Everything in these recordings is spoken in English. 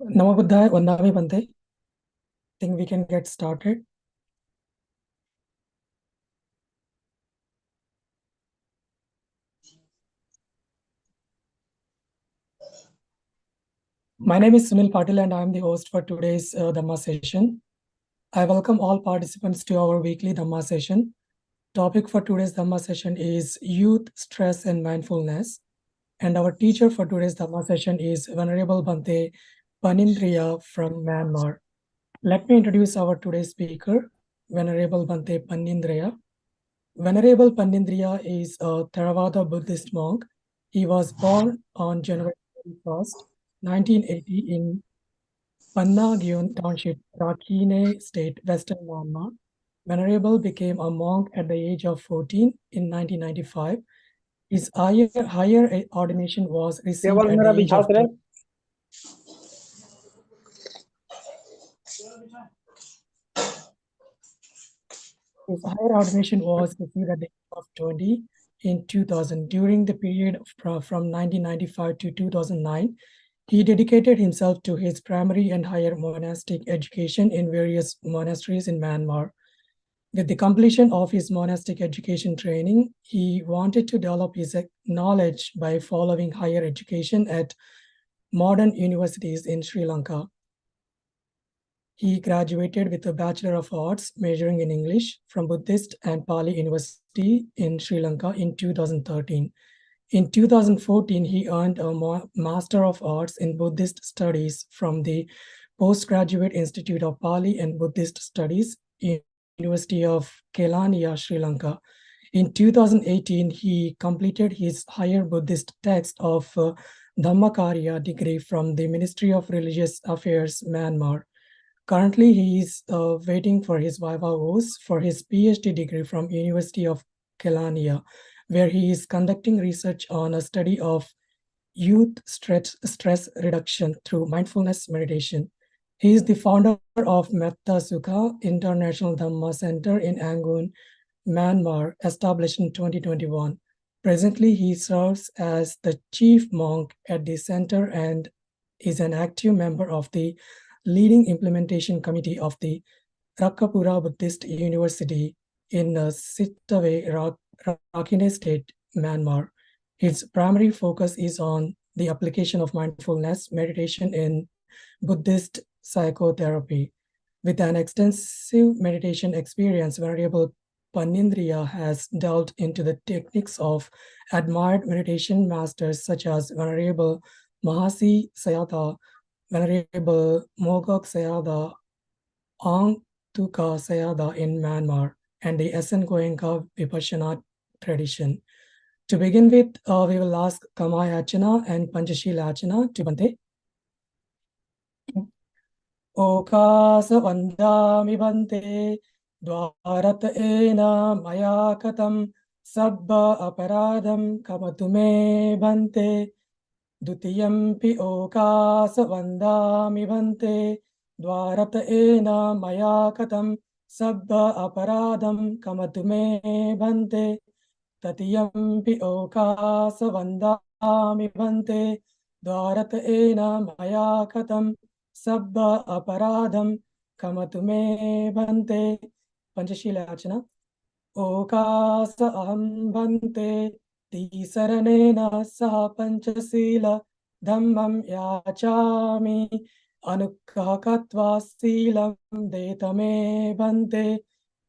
Namo Buddhaya, Vandami Bante. Think we can get started. My name is Sunil Patil and I am the host for today's Dhamma session. I welcome all participants to our weekly Dhamma session. Topic for today's Dhamma session is youth, stress and mindfulness. And our teacher for today's Dhamma session is Venerable Bante Paññindriya from Myanmar. Let me introduce our today's speaker, Venerable Bante Paññindriya. Venerable Paññindriya is a Theravada Buddhist monk. He was born on January 21st, 1980 in Panna Township, Rakhine State, Western Myanmar. Venerable became a monk at the age of 14 in 1995. His higher ordination was received at the age of 20. His higher ordination was received at the age of 20 in 2000. During the period from 1995 to 2009, he dedicated himself to his primary and higher monastic education in various monasteries in Myanmar. With the completion of his monastic education training, he wanted to develop his knowledge by following higher education at modern universities in Sri Lanka. He graduated with a Bachelor of Arts majoring in English from Buddhist and Pali University in Sri Lanka in 2013. In 2014, he earned a Master of Arts in Buddhist Studies from the Postgraduate Institute of Pali and Buddhist Studies in University of Kelaniya, Sri Lanka. In 2018, he completed his higher Buddhist text of Dhammakarya degree from the Ministry of Religious Affairs, Myanmar. Currently, he is waiting for his Viva Voce for his PhD degree from University of Kelaniya, where he is conducting research on a study of youth stress reduction through mindfulness meditation. He is the founder of Metta Sukha International Dhamma Center in Yangon, Myanmar, established in 2021. Presently, he serves as the chief monk at the center and is an active member of the leading implementation committee of the Rakkapura Buddhist University in Sittave, Rakhine State, Myanmar. His primary focus is on the application of mindfulness meditation in Buddhist psychotherapy. With an extensive meditation experience, Venerable Paññindriya has delved into the techniques of admired meditation masters such as Venerable Mahasi Sayadaw, Venerable Mogok Sayadaw, Aung Tuka Sayadaw in Myanmar, and the SN Goenka Vipassana tradition. To begin with, we will ask Kamaya Achana and Panchashila Achana to Bante. Okasa Vandami Bante, Dwarata Ena Mayakatam, Sabba Aparadam Kamatume Bante, Dutiyampi Okasa Vandami Bante, Dwarata Ena Mayakatam, Sabba Aparadam Kamatume Bante, Tatiyampi Okasa Vandami Bante, Dwarata Ena Mayakatam, Sabba Aparadam Kamatume Bante. Panchashila Achana. Okasa Aham Bante, Tisaranena Saha Panchasila, Dhammam Yachami, Anukkakatva Silam Detame Bante,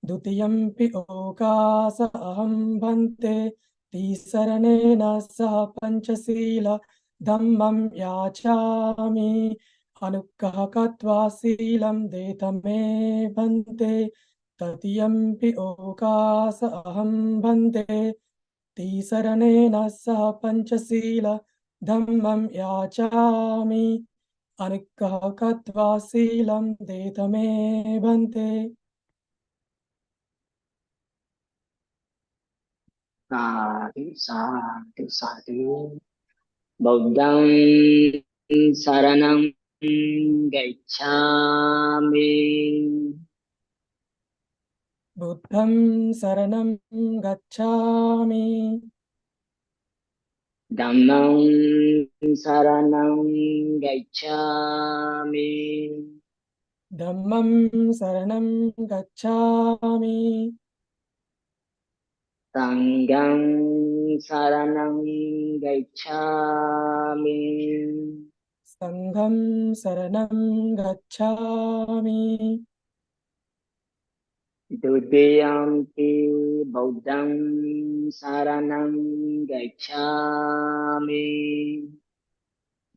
Dutiyampi Okasa Aham Bante, Tisaranena Saha Panchasila, Dhammam Yachami, Anukkakatva Silam Detame Bante, Tatiyampi Okasa Aham Bante, Tisaranena Saha Panchasila, Dhammam Yachami, Anukkakatva Silam Detame Bante. Sadhu. Buddham Saranam Gacchami. Buddham Saranam Gacchami. Dhammam saranam gacchami. Dhammam saranam gacchami. Sangham saranam gacchami. Sangham saranam gacchami. Dutiyampi buddham saranam gacchami.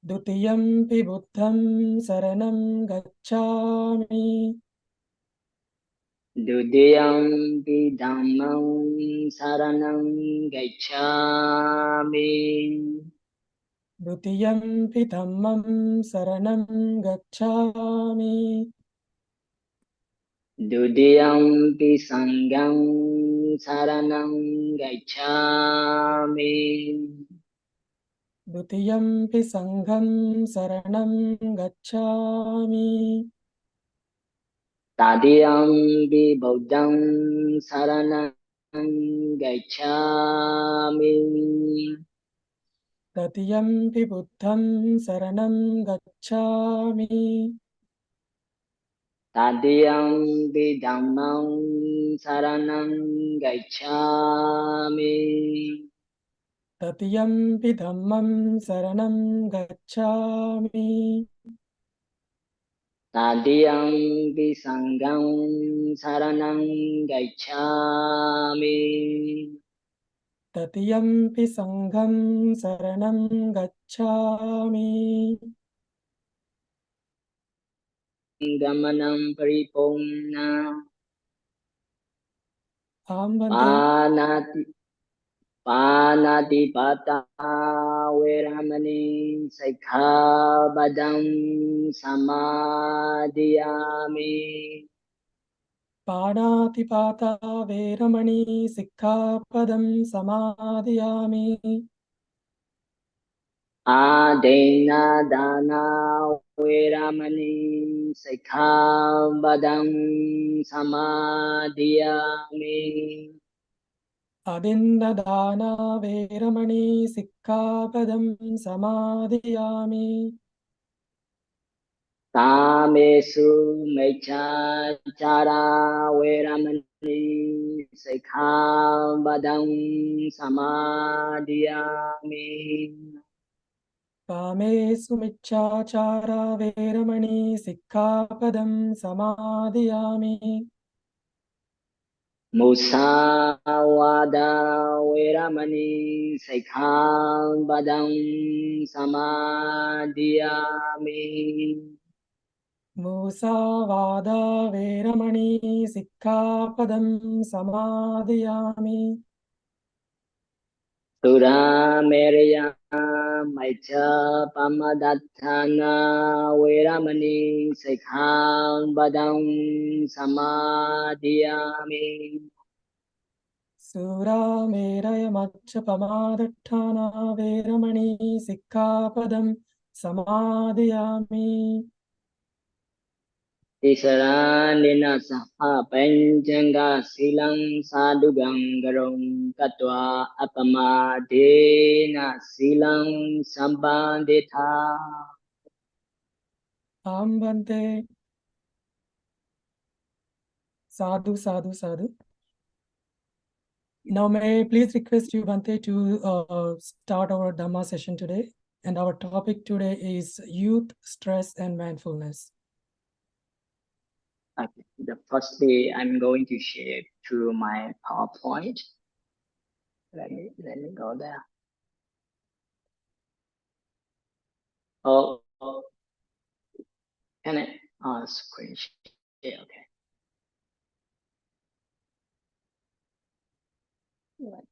Dutiyampi buddham saranam gacchami. Dutiyampi dhammam saranam gacchami. Dutiyampi dhammam saranam gacchami. Dutiyampi sangham saranam gacchami. Dutiyampi sangham saranam gacchami. Tadiyampi buddham saranam gacchami. Tatiyampi buddham saranam gacchami. Tadiyampi dhammam saranam gacchami. Tatiyampi dhammam saranam gacchami. Tadiyampi sangham saranam gacchami. Tatiyampi sangham saranam gacchami. Gamanam paripurna Ambante panati panatipata veramani sikkhabadam samadhiyami. पाणातिपाता वेरमणि सिक्खापदं समादयामि Adena dana veramani sikkhabadam samadhiyami. अदिन्नदाना वेरमणि सिक्खापदं समादयामि Kamesu meccacara veramani sikkhabadam samadhiyami. कामेषु मिच्छाचारा वेरमणि सिक्खापदं समादयामि Musawada veramani sikkhabadam samadhiyami. मूसावादा वेरमणि सिक्खापदं समादयामि Suramerya Maitha Pamadatthana Veramani Sikkhabadam Samadhiyami. सुरामेरयमच्चपमादट्ठाना वेरमणि सिक्खापदं समादयामि Tisaranina Saha Panchanga Silang Sadugam Garom Katva Apamadena Silang Sambanditha. आम्बन्ते Sadhu Sadhu Sadhu Now may I please request you Bante to start our Dhamma session today, and our topic today is youth, stress and mindfulness. Okay. The first day I'm going to share through my PowerPoint. Let me go there. Oh, can I screen share? Okay. Right.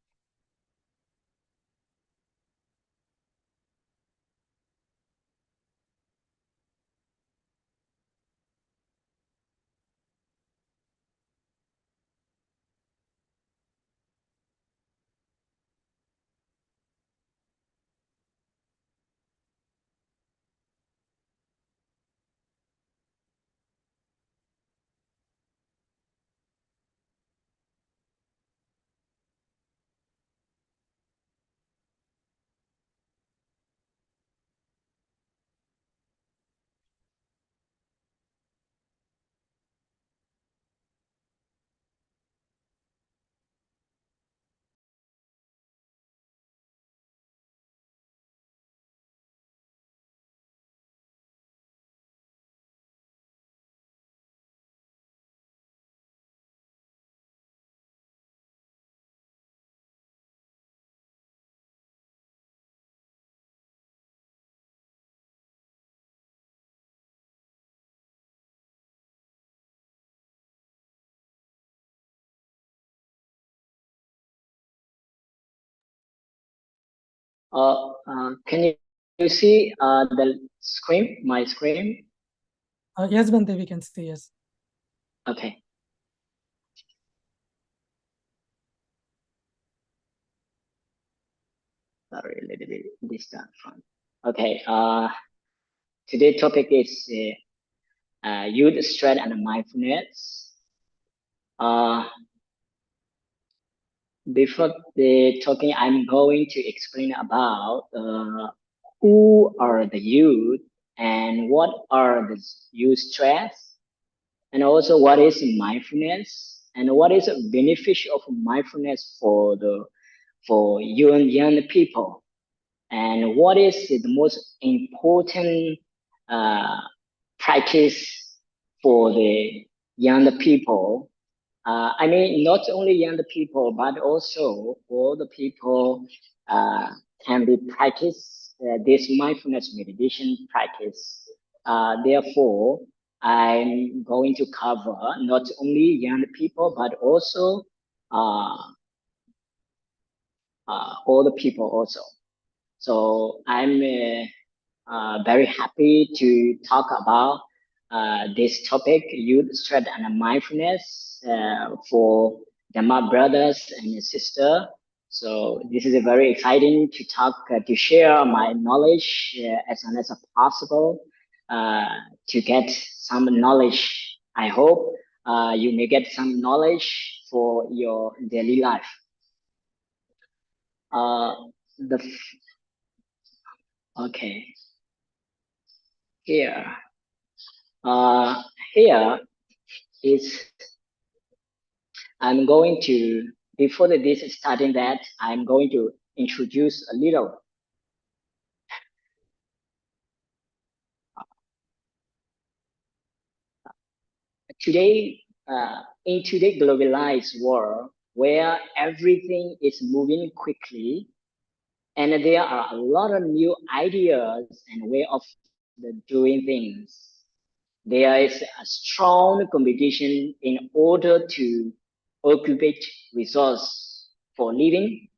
Can you see the screen, my screen? Yes, Bante, we can see, yes. Okay. Sorry, a little bit distant from. Okay. Today's topic is youth stress and mindfulness. Before the talking, I'm going to explain about who are the youth and what are the youth stress, and also what is mindfulness and what is the benefit of mindfulness for the for young people, and what is the most important uh, practice for the young people. I mean, not only young people, but also all the people uh, can be practice this mindfulness meditation practice. Therefore, I'm going to cover not only young people, but also uh, all the people also. So I'm very happy to talk about this topic, youth strength and mindfulness for my brothers and sister. So this is a very exciting to talk, to share my knowledge as soon as possible, uh, to get some knowledge. I hope you may get some knowledge for your daily life. Uh, the okay here. Uh, Here is I'm going to before this is starting that I'm going to introduce a little. Today, in today's globalized world where everything is moving quickly and there are a lot of new ideas and way of doing things, there is a strong competition in order to occupy resource for living.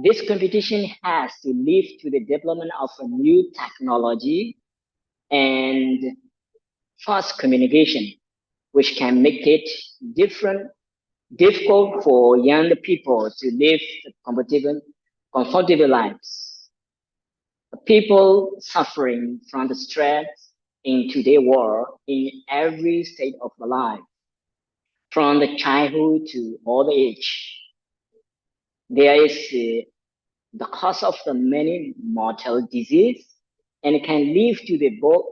This competition has to lead to the development of a new technology and fast communication, which can make it difficult for young people to live comfortable lives. People suffering from the stress in today's world in every state of life, from the childhood to old age. There is the cause of the many mortal disease and can lead to the both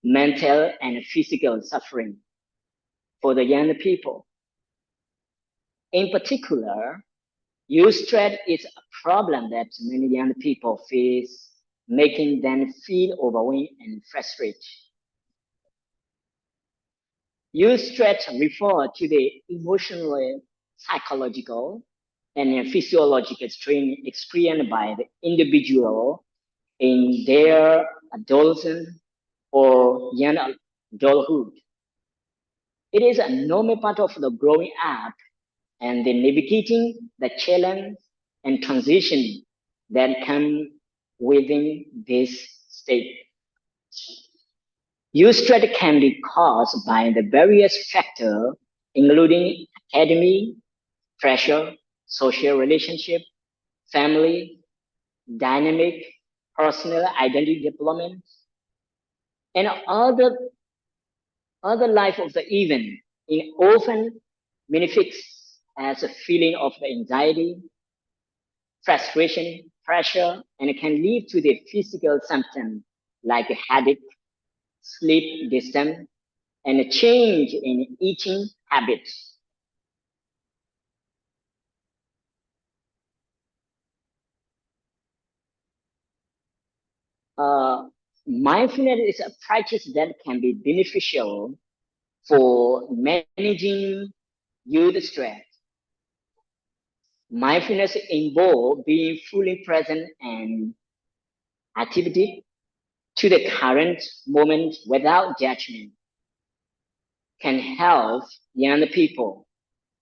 mental and physical suffering for the young people. In particular, youth stress is a problem that many young people face, making them feel overwhelmed and frustrated. Youth stress refer to the emotional, psychological, and physiological strain experienced by the individual in their adolescence or young adulthood. It is a normal part of the growing up and the navigating the challenge and transition that come within this state. Youth stress can be caused by the various factors, including academy, pressure, social relationship, family, dynamic, personal identity development, and other life of the event in often manifests as a feeling of the anxiety, frustration, pressure, and it can lead to the physical symptoms like a headache, sleep disturbance, and a change in eating habits. Uh, Mindfulness is a practice that can be beneficial for managing youth stress. Mindfulness involves being fully present and activity to the current moment without judgment, can help young people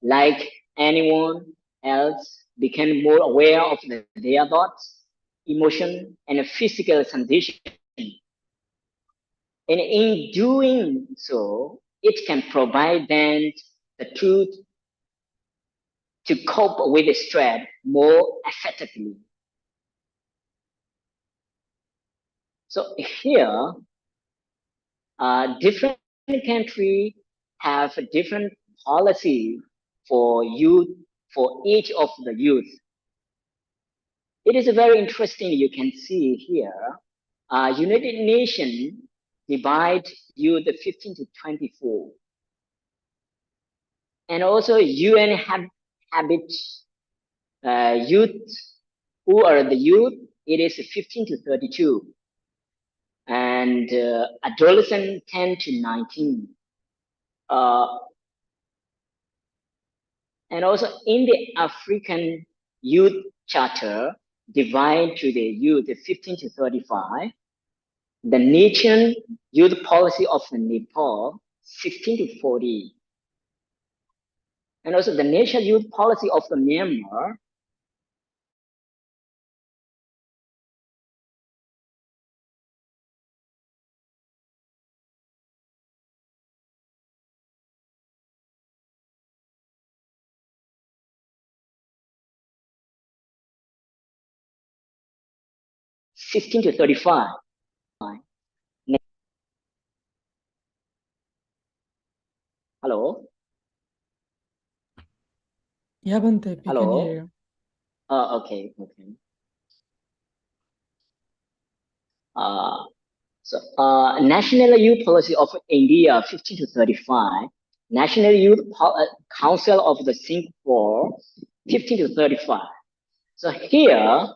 like anyone else became more aware of their thoughts, emotion, and physical condition. And in doing so, it can provide them the tools to cope with the stress more effectively. So here, different countries have a different policy for youth, for each of the youth. It is very interesting. You can see here, United Nations divide youth 15 to 24, and also UN habit youth, who are the youth, it is 15 to 32, and adolescent 10 to 19. And also in the African Youth Charter, divide to the youth 15 to 35, the Nation Youth Policy of Nepal, 16 to 40, and also the Nation Youth Policy of the Myanmar, 16 to 35. Hello? Yeah, Bante, we can hear Hello? you. Okay. National Youth Policy of India, 15 to 35. National Council of the Singapore, 15 to 35. So here,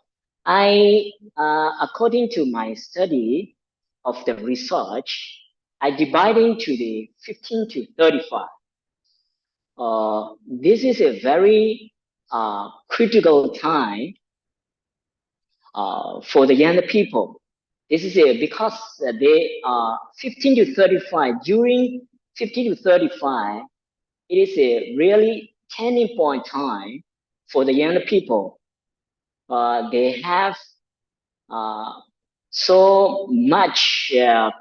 according to my study of the research, I divide into the 15 to 35. This is a very critical time for the young people. This is because they are 15 to 35. During 15 to 35, it is a really turning point time for the young people. They have so much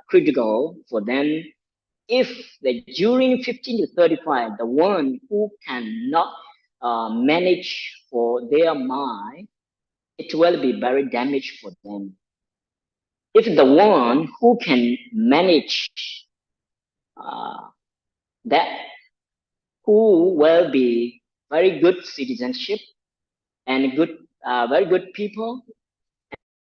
critical for them. If during 15 to 35, the one who cannot manage for their mind, it will be very damaged for them. If the one who can manage uh, that, who will be very good citizenship and very good people,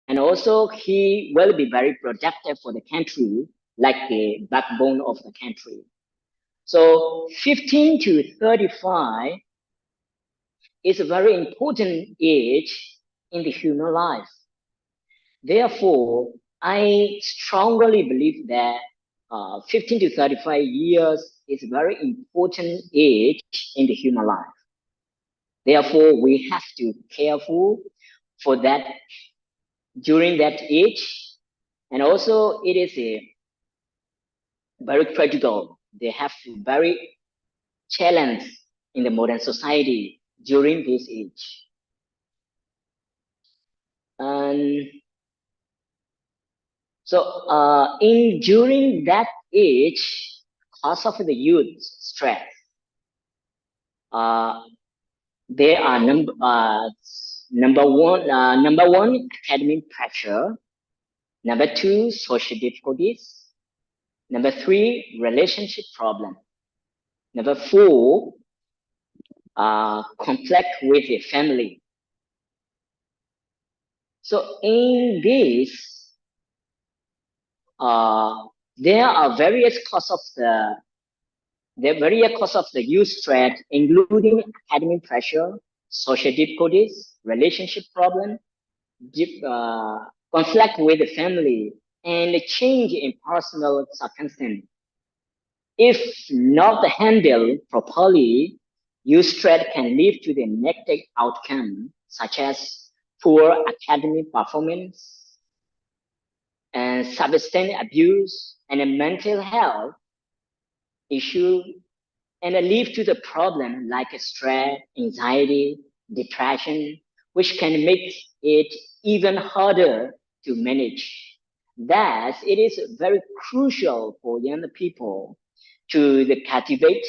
and also he will be very productive for the country, like the backbone of the country. So 15 to 35 is a very important age in the human life. Therefore, I strongly believe that 15 to 35 years is a very important age in the human life. Therefore, we have to be careful for that during that age. And also, it is a very critical. They have to very challenge in the modern society during this age. And so, during that age, cause of the youth stress, uh, there are number one, academic pressure. Number two, social difficulties. Number three, relationship problem. Number four, conflict with the family. So in this, there are various causes of the youth stress, including academic pressure, social difficulties, relationship problem, conflict with the family, and a change in personal circumstance. If not handled properly, youth stress can lead to the negative outcome, such as poor academic performance and substance abuse and a mental health issue, and lead to the problem like stress, anxiety, depression, which can make it even harder to manage. Thus, it is very crucial for young people to cultivate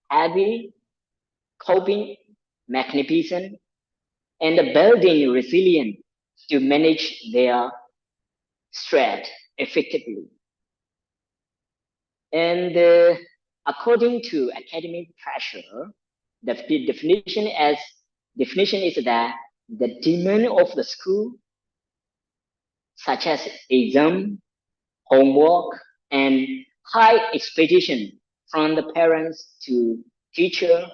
healthy coping mechanism and building resilience to manage their stress effectively. And according to academic pressure, the definition is that the demand of the school, such as exam, homework, and high expectation from the parents to teacher,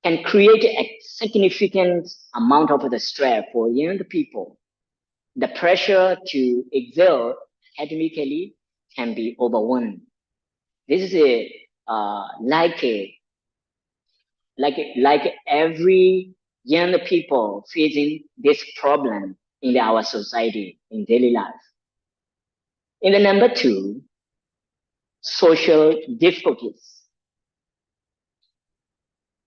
can create a significant amount of the stress for young people. The pressure to excel academically can be overwhelming. This is like every young people facing this problem in our society in daily life. In the number two, social difficulties.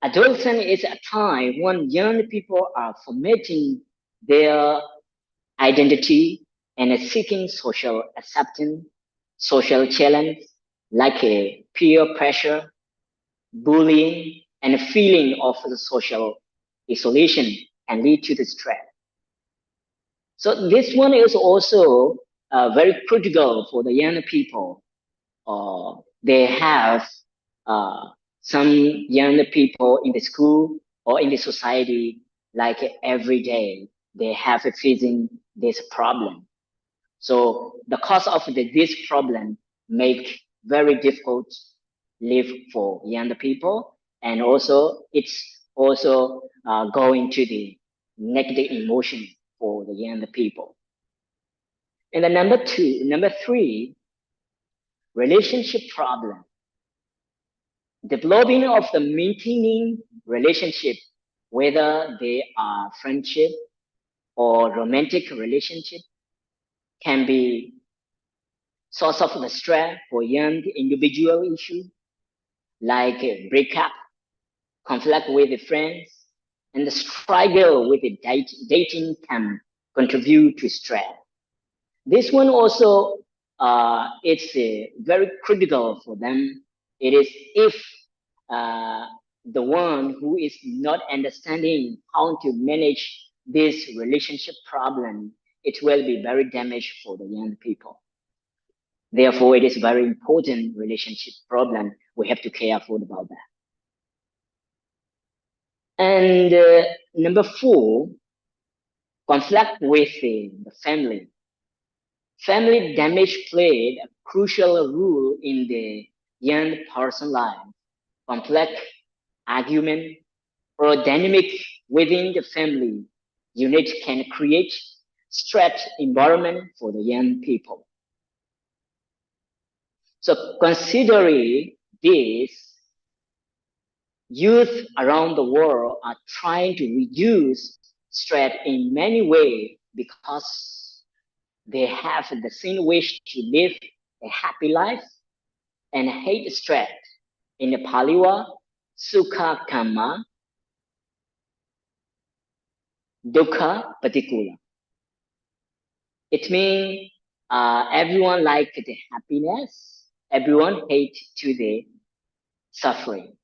Adolescence is a time when young people are formatting their identity and seeking social acceptance, social challenge like a peer pressure, bullying, and a feeling of the social isolation can lead to the stress. So this one is also very critical for the young people. They have uh, some young people in the school or in the society, like every day, they have facing this problem. So the cause of this problem make very difficult live for young people, and also it's also going to the negative emotion for the young people. And the number three, relationship problem. Developing of the maintaining relationship, whether they are friendship or romantic relationship, can be source of the stress for young individual issue like breakup, conflict with the friends, and the struggle with the dating can contribute to stress. This one also it's very critical for them. It is if uh, the one who is not understanding how to manage this relationship problem, it will be very damaged for the young people. Therefore, it is very important relationship problem. We have to care careful about that. And number four, conflict with the family. Family damage played a crucial role in the young person life. Conflict, argument, or dynamic within the family unit can create stress environment for the young people. So considering this, youth around the world are trying to reduce stress in many ways because they have the same wish to live a happy life and hate stress. In the Paliwa, Sukha Kama, Dukkha Patikula. It means everyone like the happiness, everyone hate to the suffering.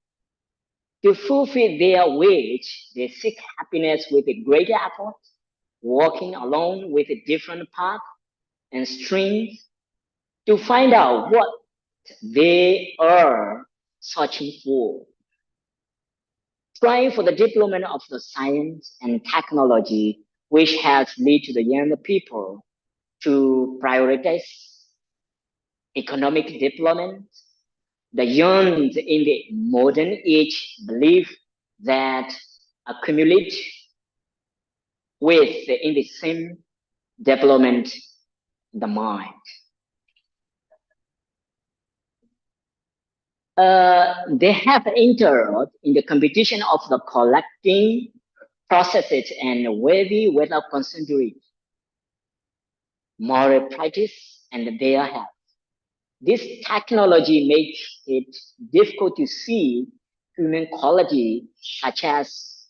To fulfill their wish, they seek happiness with a greater effort, walking alone with a different path and strength to find out what they are searching for. Trying for the development of the science and technology, which has led to the young people to prioritize economic development. The young in the modern age believe that accumulate with in the same development the mind. They have entered in the competition of the collecting processes and whether without considering moral practice and their health. This technology makes it difficult to see human quality such as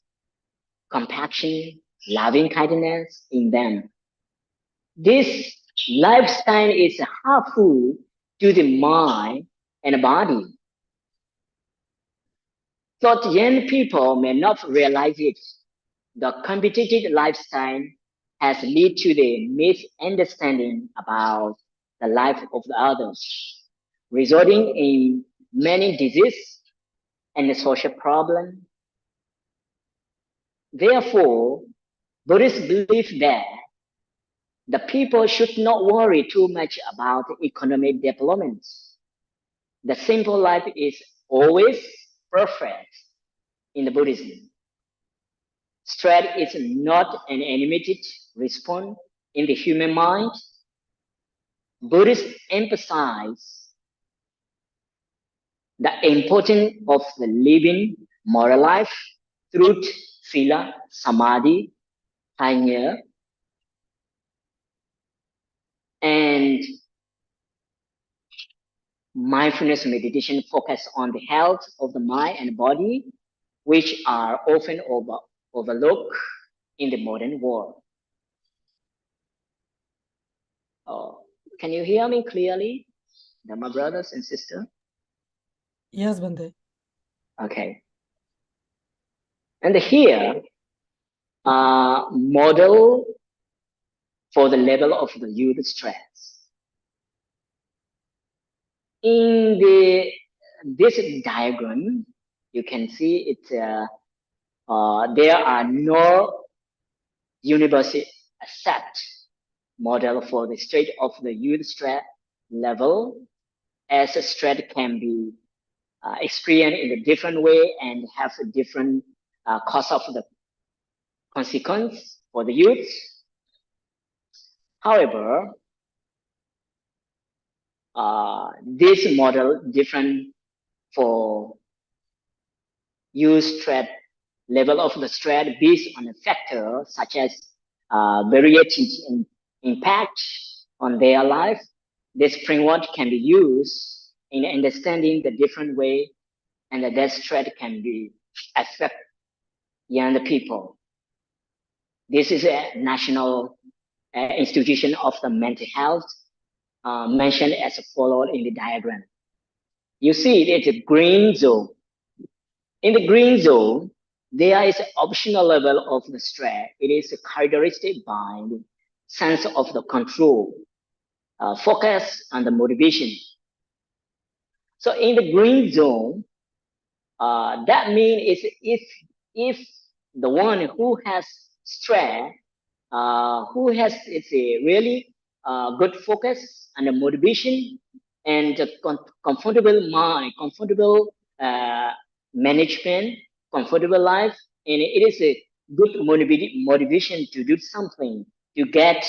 compassion, loving kindness in them. This lifestyle is harmful to the mind and body. So young people may not realize it. The competitive lifestyle has led to the misunderstanding about the life of the others, resulting in many diseases and social problems. Therefore, Buddhists believe that the people should not worry too much about economic development. The simple life is always perfect in the Buddhism. Stress is not an animated response in the human mind. Buddhists emphasize the importance of the living moral life, truth, sila, samadhi, paññindriya, and mindfulness meditation focus on the health of the mind and body, which are often overlooked in the modern world. Oh, can you hear me clearly, my brothers and sisters? Yes, Bande. Okay. And here, model for the level of the youth stress. In this diagram, you can see it. There are no universal accept model for the state of the youth stress level, as a stress can be experienced in a different way and have a different cause of the consequence for the youth. However, this model different for youth stress level of the stress based on a factor such as variations in impact on their life. This framework can be used in understanding the different way and that stress can be affect young people. This is a national institution of the mental health mentioned as followed in the diagram. You see it's a green zone. In the green zone, there is an optional level of the stress. It is characteristic by the sense of the control, focus, and the motivation. So in the green zone, that means is if the one who has stress, who has it's a really good focus and a motivation and a comfortable mind, comfortable management, comfortable life, and it is a good motivation to do something to get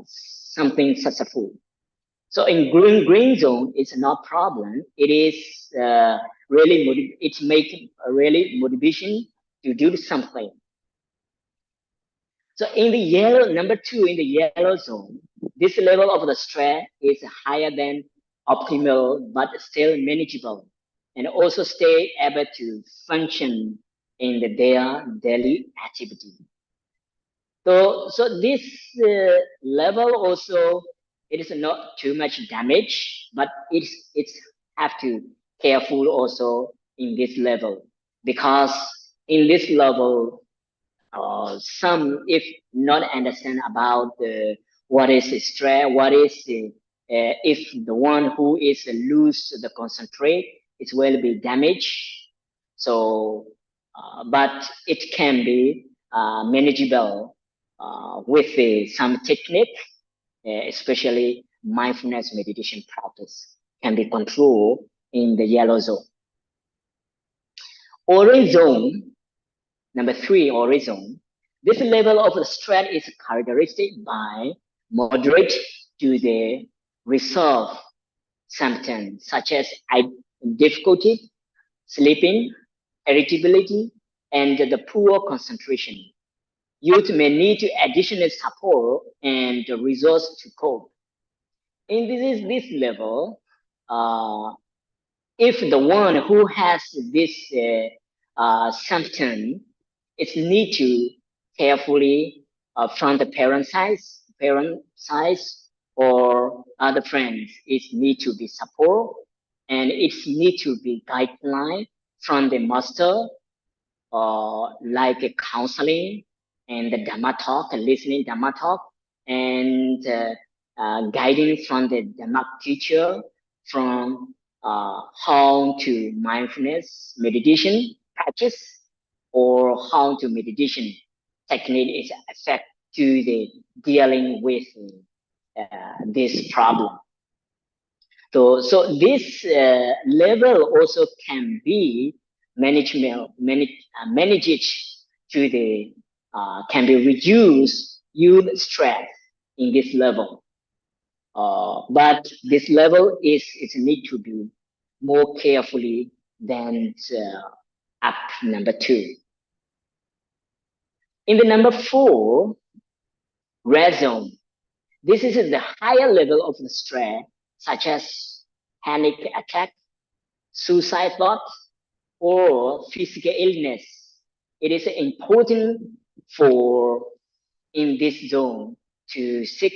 something successful. So in green zone, it's not problem. It is really it's making a really motivation to do something. So in the yellow, number two, in the yellow zone, this level of the stress is higher than optimal, but still manageable, and also stay able to function in their daily activity. So this level also, it is not too much damage, but it's have to careful also in this level, because in this level some if not understand about what is stress, what is if the one who is lose the concentrate, it will be damaged. So, but it can be manageable with some technique, especially mindfulness meditation practice can be controlled in the yellow zone. Orange zone, number three, orange zone. This level of the stress is characteristic by moderate to the resolve symptoms such as difficulty sleeping, irritability, and the poor concentration. Youth may need additional support and resources to cope. In this level, if the one who has this symptom It's need to carefully from the parent side or other friends. It need to be support, and it need to be guideline from the master, like a counseling and the Dhamma talk, listening Dhamma talk, and guiding from the Dhamma teacher from how to mindfulness meditation practice or how to meditation technique is effect to the dealing with this problem. So this level also can be managed to the can be reduced youth stress in this level. But this level is need to be more carefully than up number 2. In the number 4, red zone. This is the higher level of the stress, such as panic attack, suicide thoughts, or physical illness. It is important for in this zone to seek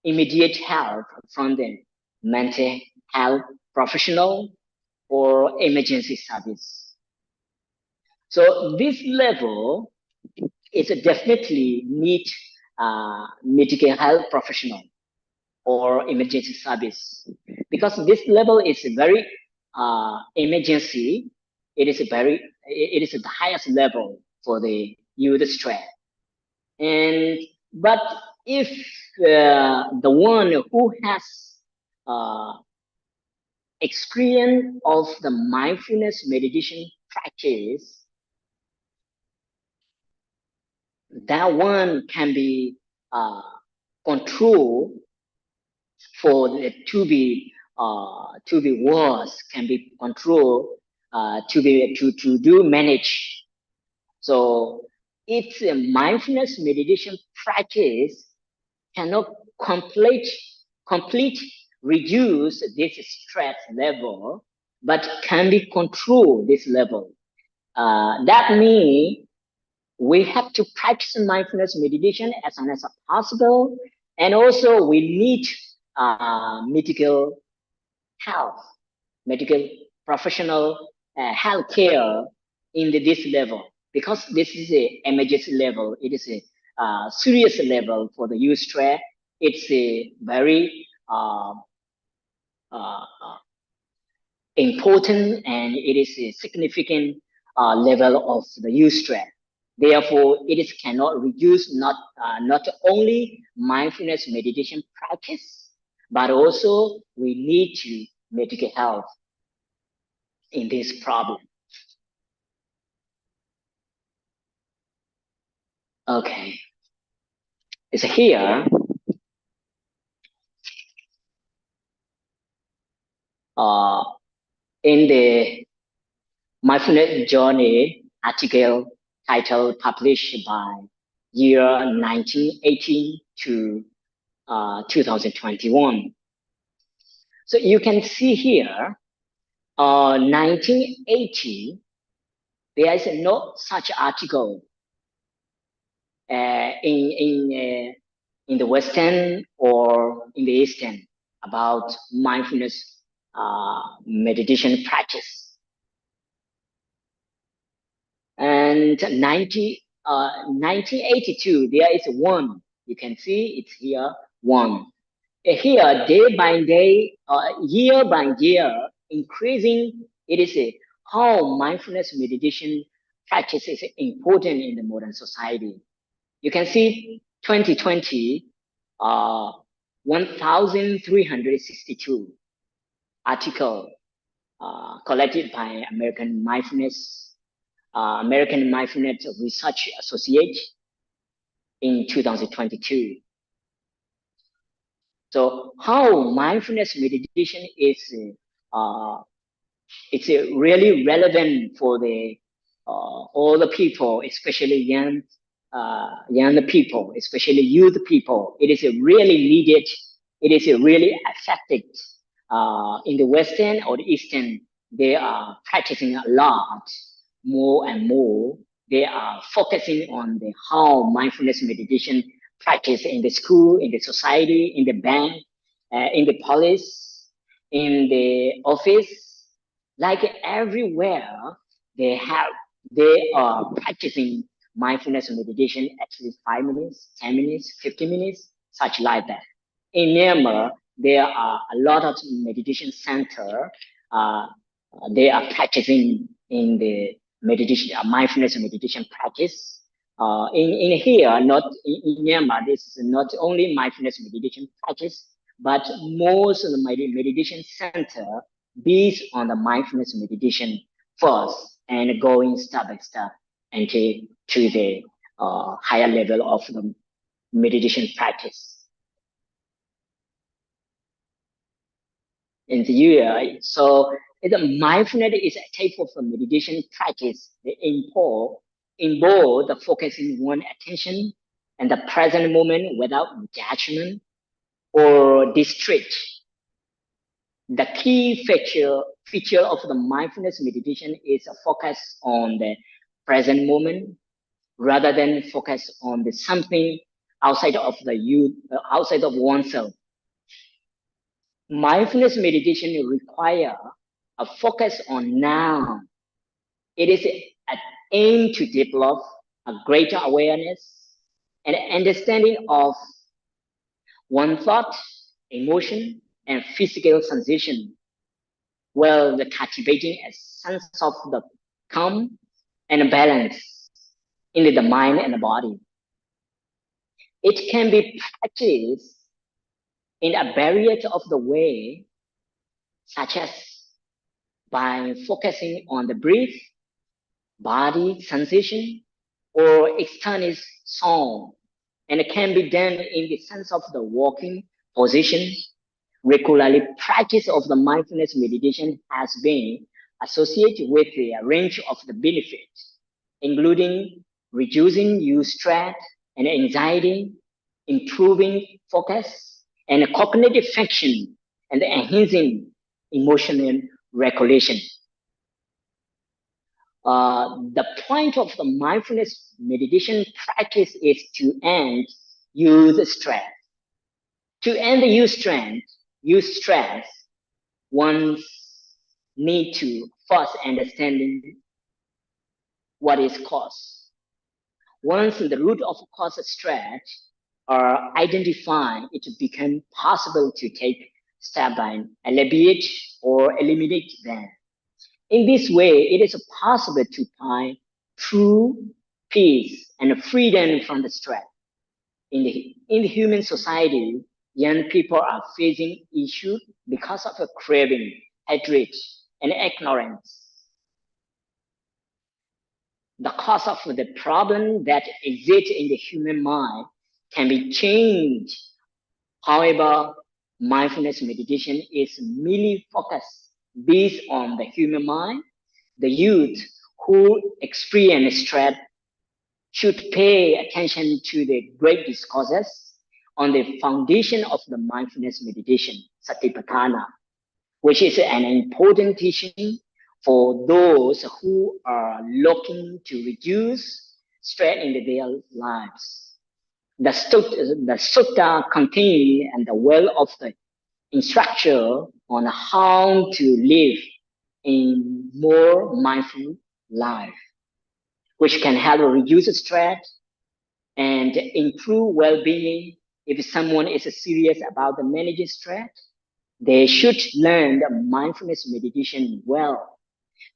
immediate help from the mental health professional or emergency service. So this level is definitely need medical health professional or emergency service, because this level is very emergency. It is the highest level for the youth stress. And but if the one who has uh, experience of the mindfulness meditation practice, that one can be controlled for the to be worse, can be controlled to do manage. So it's a mindfulness meditation practice cannot complete reduce this stress level, but can be control this level. That means we have to practice mindfulness meditation as soon as possible, and also we need medical health, medical professional health care in this level, because this is a emergency level. It is a serious level for the youth stress. It's a very uh, important, and it is a significant level of the youth stress. Therefore, it is cannot reduce not only mindfulness meditation practice, but also we need to medical health in this problem. Okay, it's here. Uh, in the mindfulness journey article title published by year 1918 to 2021. So you can see here, 1980, there is no such article in the Western or in the Eastern about mindfulness meditation practice. And 1982, there is one. You can see it's here, one. Here, day by day, year by year, increasing, it is how mindfulness meditation practice is important in the modern society. You can see 2020, 1,362 article collected by American Mindfulness Research Associate in 2022. So how mindfulness meditation is it's really relevant for the all the people, especially young people, especially youth people. It is really needed. It is really effective in the Western or the Eastern. They are practicing a lot more and more they are focusing on the how mindfulness meditation practice in the school, in the society, in the bank, in the police, in the office, like everywhere they are practicing mindfulness meditation at least 5 minutes, 10 minutes, 50 minutes, such like that. In Myanmar, there are a lot of meditation center. Uh, they are practicing in the meditation, mindfulness meditation practice. In here, not in Myanmar, this is not only mindfulness meditation practice, but most of the meditation center based on the mindfulness meditation first and going step by step until to the higher level of the meditation practice. In the year, so the mindfulness is a type of a meditation practice that involve the focusing one attention and the present moment without judgment or distract. The key feature of the mindfulness meditation is a focus on the present moment rather than focus on the something outside of outside of oneself. Mindfulness meditation require a focus on now. It is an aim to develop a greater awareness and understanding of one thought, emotion, and physical sensation, while the cultivating a sense of the calm and balance in the mind and the body. It can be practiced in a variety of the way, such as by focusing on the breath, body sensation, or external sound, and it can be done in the sense of the walking position. Regularly practice of the mindfulness meditation has been associated with a range of the benefits, including reducing stress and anxiety, improving focus and cognitive function, and enhancing emotional regulation. The point of the mindfulness meditation practice is to end use stress. To end the use stress, one need to first understanding what is cause. Once the root of cause stress are identified, it becomes possible to take step by alleviate or eliminate them. In this way, it is possible to find true peace and freedom from the stress. In the human society, young people are facing issues because of a craving, hatred, and ignorance. The cause of the problem that exists in the human mind can be changed. However, mindfulness meditation is merely focused based on the human mind. The youth who experience stress should pay attention to the great discourses on the foundation of the mindfulness meditation, Satipatthana, which is an important teaching for those who are looking to reduce stress in their lives. The sutta contain and the well of the instruction on how to live in more mindful life, which can help reduce stress and improve well-being. If someone is serious about the managing stress, they should learn the mindfulness meditation well.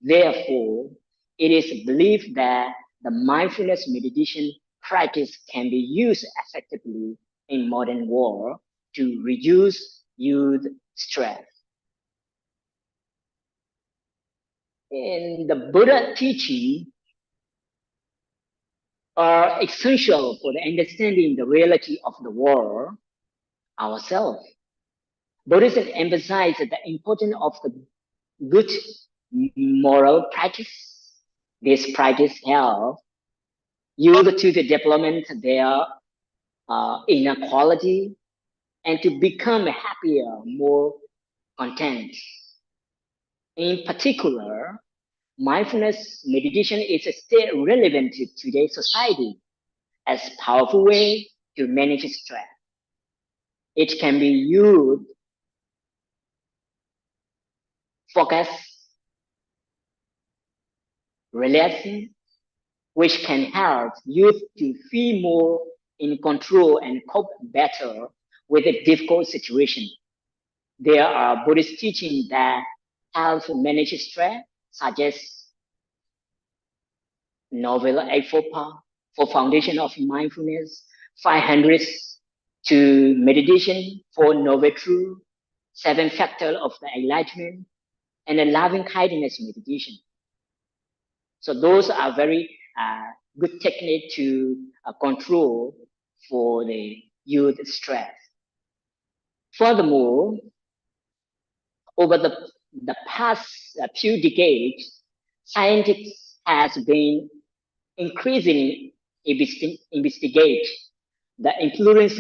Therefore, it is believed that the mindfulness meditation practice can be used effectively in modern world to reduce youth stress. In the Buddha teaching are essential for the understanding the reality of the world ourselves. Buddhism emphasizes the importance of the good moral practice. This practice helps youth to the development their inner quality and to become happier, more content. In particular, mindfulness meditation is still relevant to today's society as a powerful way to manage stress. It can be used focus, relaxing, which can help youth to feel more in control and cope better with a difficult situation. There are Buddhist teachings that help manage stress, such as Novel Eightfold for Foundation of Mindfulness, 500 to Meditation for Novel Truth, 7 Factors of the Enlightenment, and a Loving Kindness Meditation. So those are very good technique to control for the youth stress. Furthermore, over the past few decades, scientists has been increasingly investigate the influence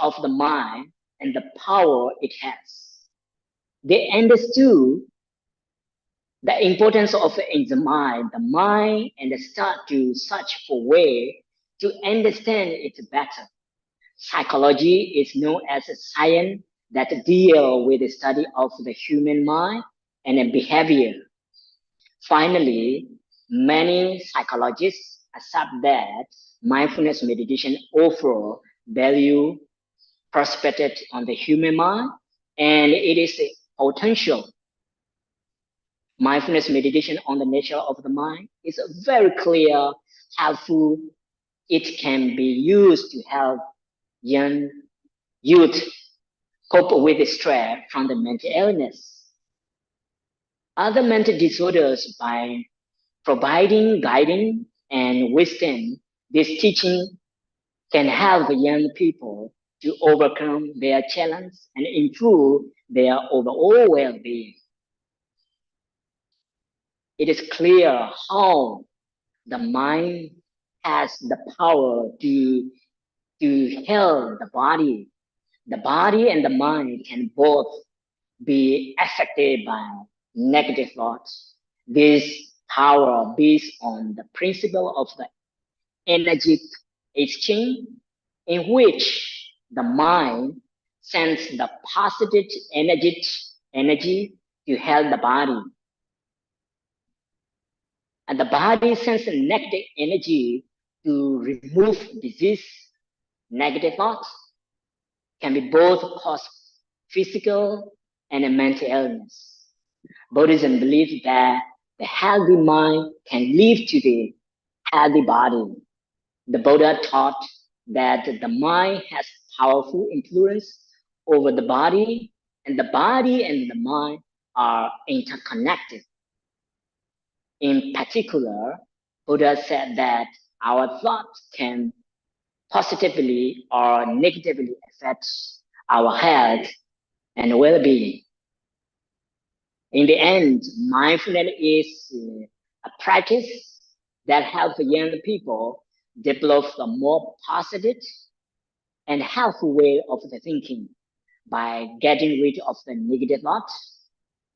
of the mind and the power it has. They understood the importance of the mind, and start to search for way to understand it better. Psychology is known as a science that deal with the study of the human mind and behavior. Finally, many psychologists accept that mindfulness meditation offer value perspective on the human mind, and it is a potential. Mindfulness meditation on the nature of the mind is very clear, helpful. It can be used to help young youth cope with stress from the mental illness. Other mental disorders by providing guidance and wisdom. This teaching can help young people to overcome their challenge and improve their overall well-being. It is clear how the mind has the power to heal the body. The body and the mind can both be affected by negative thoughts. This power based on the principle of the energy exchange, in which the mind sends the positive energy to help the body, and the body sends the negative energy to remove disease. Negative thoughts can be both cause physical and a mental illness. Buddhism believes that the healthy mind can lead to the healthy body. The Buddha taught that the mind has powerful influence over the body and the mind are interconnected. In particular, Buddha said that our thoughts can positively or negatively affect our health and well-being. In the end, mindfulness is a practice that helps young people develop a more positive and helpful way of the thinking by getting rid of the negative thoughts.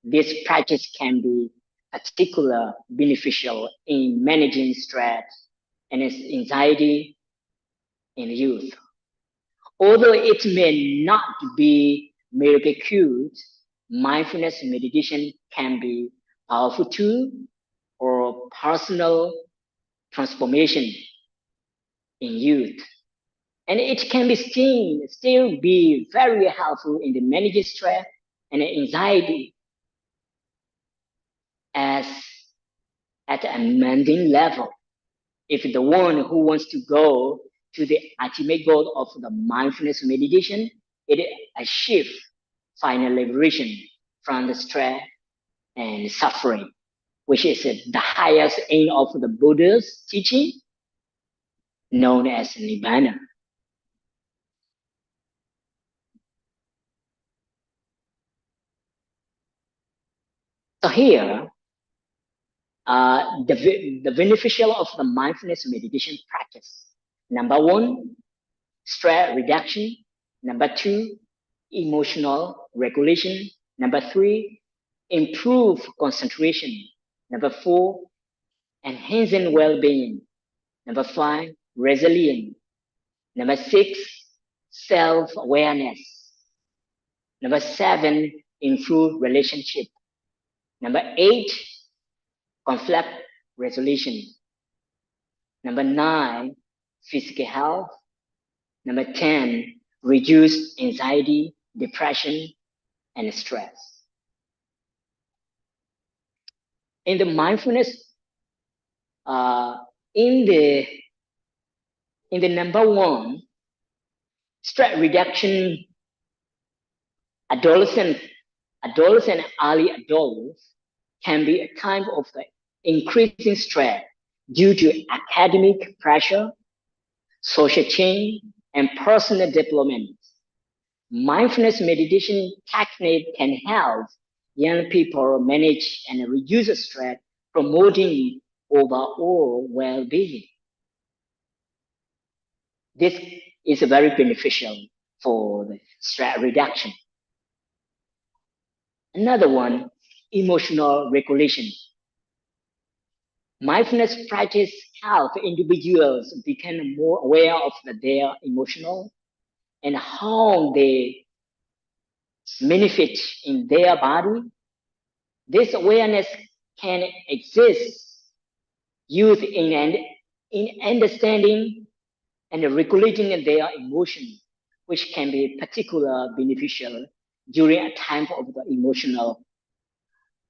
This practice can be particularly beneficial in managing stress and anxiety in youth. Although it may not be miracle cured, mindfulness meditation can be a powerful tool for personal transformation in youth. And it can be still be very helpful in the managing stress and anxiety as at a mundane level. If the one who wants to go to the ultimate goal of the mindfulness meditation, it achieves final liberation from the stress and suffering, which is the highest aim of the Buddha's teaching, known as Nibbana. So here, the beneficial of the mindfulness meditation practice. Number 1, stress reduction. Number 2, emotional regulation. Number 3, improve concentration. Number 4, enhancing well-being. Number 5, resilience. Number 6, self-awareness. Number 7, improve relationship. Number 8, conflict resolution. Number 9, physical health. Number 10, reduce anxiety, depression, and stress. In the mindfulness, in the number 1, stress reduction, adolescent, early adults can be a time of the increasing stress due to academic pressure, social change, and personal development. Mindfulness meditation technique can help young people manage and reduce stress, promoting overall well-being. This is very beneficial for the stress reduction. Another one, emotional regulation. Mindfulness practice help individuals become more aware of their emotional and how they manifest in their body. This awareness can exist used in understanding and regulating their emotion, which can be particularly beneficial during a time of the emotional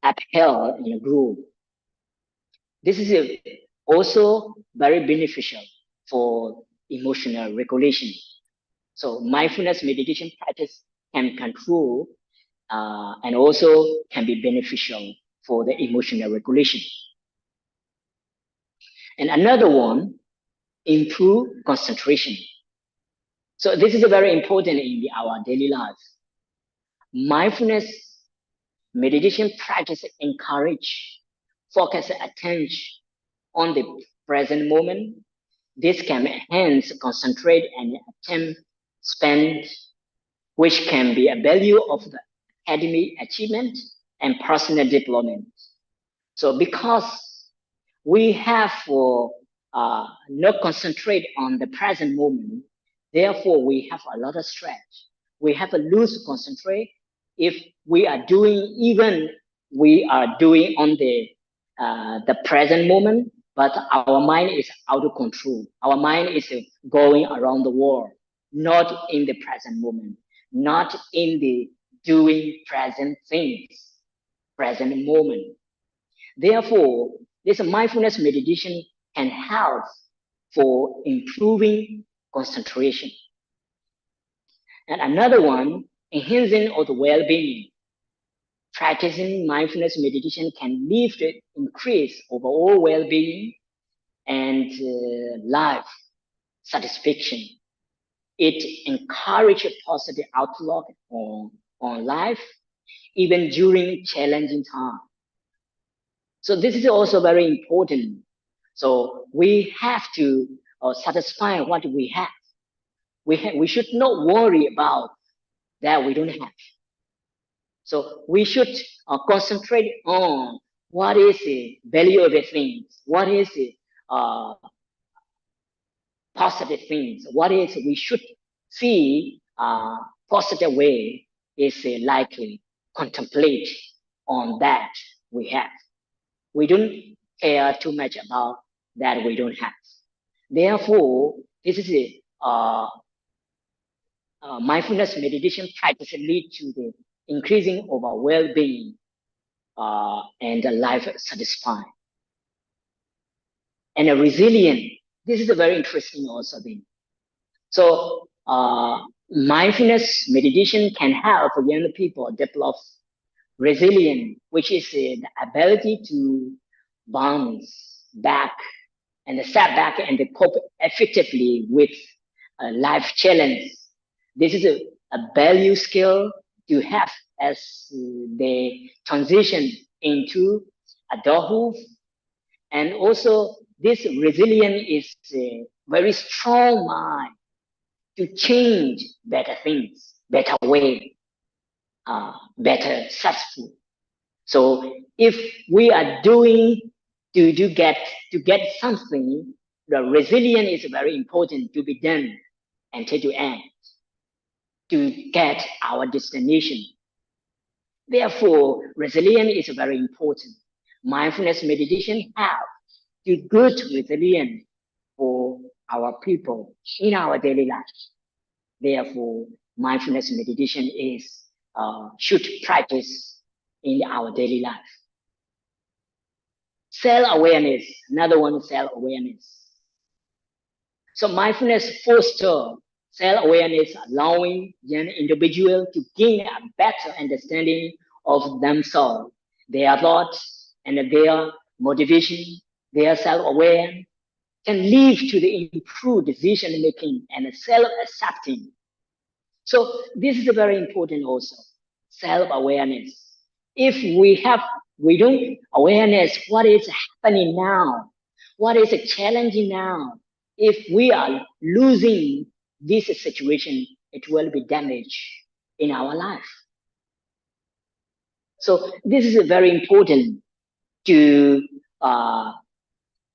uphill in a group. This is also very beneficial for emotional regulation. So mindfulness meditation practice can control and also can be beneficial for the emotional regulation. And another one, improve concentration. So this is very important in our daily life. Mindfulness meditation practice encourage focus attention on the present moment. This can enhance concentrate and attention span, which can be a value of the academic achievement and personal development. So because we have not concentrate on the present moment, therefore we have a lot of stress. We have to lose concentrate if we are doing on the present moment, but our mind is out of control. Our mind is going around the world, not in the present moment, not in the doing present things, present moment. Therefore, this mindfulness meditation can help for improving concentration. And another one, enhancing of the well-being. Practicing mindfulness meditation can lead to increase overall well-being and life satisfaction. It encourages a positive outlook on life, even during challenging times. So this is also very important. So we have to satisfy what we have. We should not worry about that we don't have. So we should concentrate on what is the value of the things, what is the positive things, what is we should see positive way is likely contemplate on that we have. We don't care too much about that we don't have. Therefore, this is a mindfulness meditation practice lead to the increasing of our well-being and life satisfying. And a resilient. This is a very interesting also thing. So mindfulness meditation can help young people develop resilience, which is the ability to bounce back and step back and cope effectively with life challenge. This is a value skill to have as they transition into adulthood. And also this resilience is a very strong mind to change better things, better way, better successful. So if we are doing to get something, the resilience is very important to be done until to end to get our destination. Therefore, resilience is very important. Mindfulness meditation have the good resilience for our people in our daily life. Therefore, mindfulness meditation is should practice in our daily life. Self-awareness, another one is self-awareness. So mindfulness fosters self-awareness, allowing young individuals to gain a better understanding of themselves, their thoughts, and their motivation. Their self-awareness can lead to the improved decision making and self-accepting. So this is very important also, self-awareness. If we don't awareness what is happening now, what is challenging now, if we are losing this situation, it will be damage in our life. So this is very important to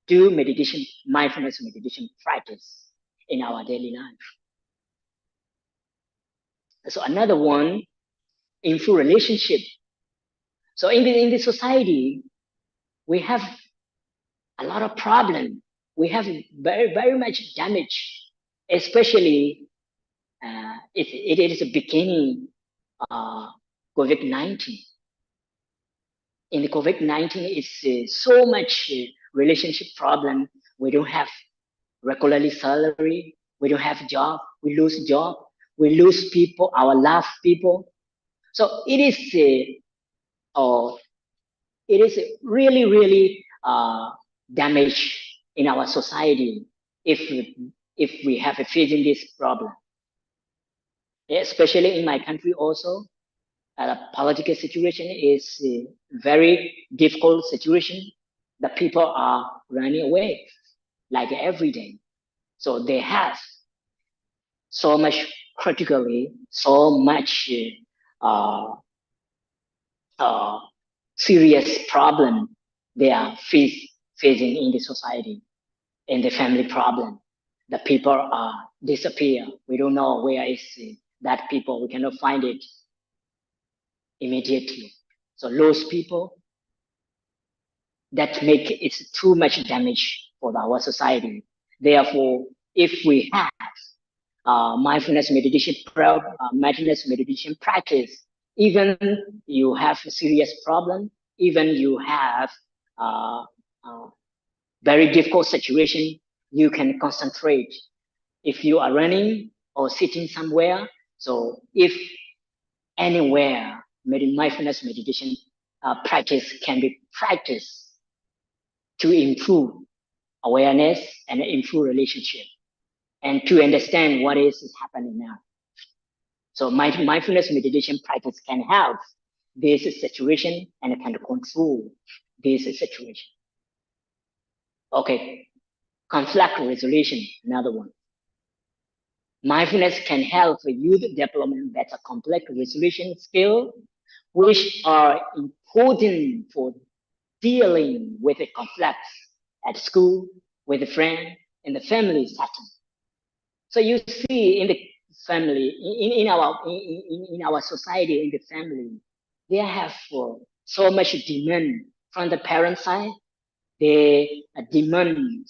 do meditation, mindfulness meditation practice in our daily life. So another one, improve relationship. So in the society, we have a lot of problem. We have very much damage, especially it is beginning uh, COVID-19. In the COVID-19, it's so much relationship problem. We don't have regularly salary. We don't have job. We lose people, our loved people. So uh, it is really damage in our society if we have facing this problem. Especially in my country also, the political situation is a very difficult situation. The people are running away like every day. So they have so much critically, so much uh, uh, serious problem they are facing in the society, in the family problem. The people are disappear. We don't know where is that people. We cannot find it immediately. So those people that make it too much damage for our society. Therefore, if we have mindfulness meditation practice, even you have a serious problem, even you have uh, uh, very difficult situation, you can concentrate. If you are running or sitting somewhere, so if anywhere, mindfulness meditation practice can be practiced to improve awareness and improve relationship and to understand what is happening now. So mindfulness meditation practice can help this situation and can control this situation. Okay, conflict resolution, another one. Mindfulness can help youth development better conflict resolution skills, which are important for dealing with the conflicts at school, with a friend, in the family setting. So you see in the family, in our society, in the family, they have so much demand from the parent side. They demand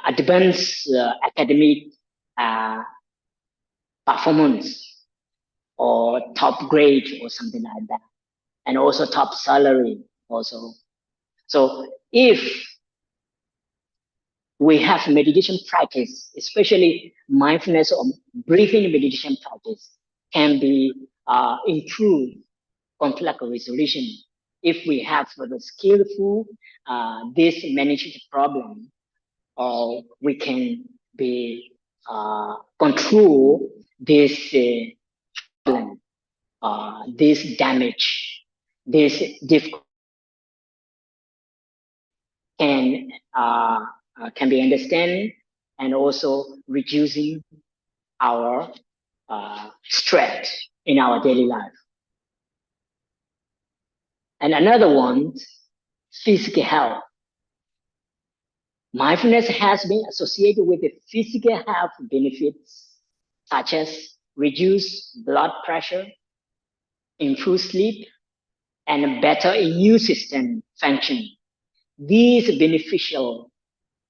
advanced academic uh, performance or top grade or something like that, and also top salary also. So if we have meditation practice, especially mindfulness or breathing meditation practice, can be improved conflict resolution if we have the skillful this managed problem, or we can be control this problem, this damage, this difficulty can can be understand and also reducing our stress in our daily life. And another one, physical health. Mindfulness has been associated with the physical health benefits such as reduced blood pressure, improved sleep, and a better immune system function. These beneficial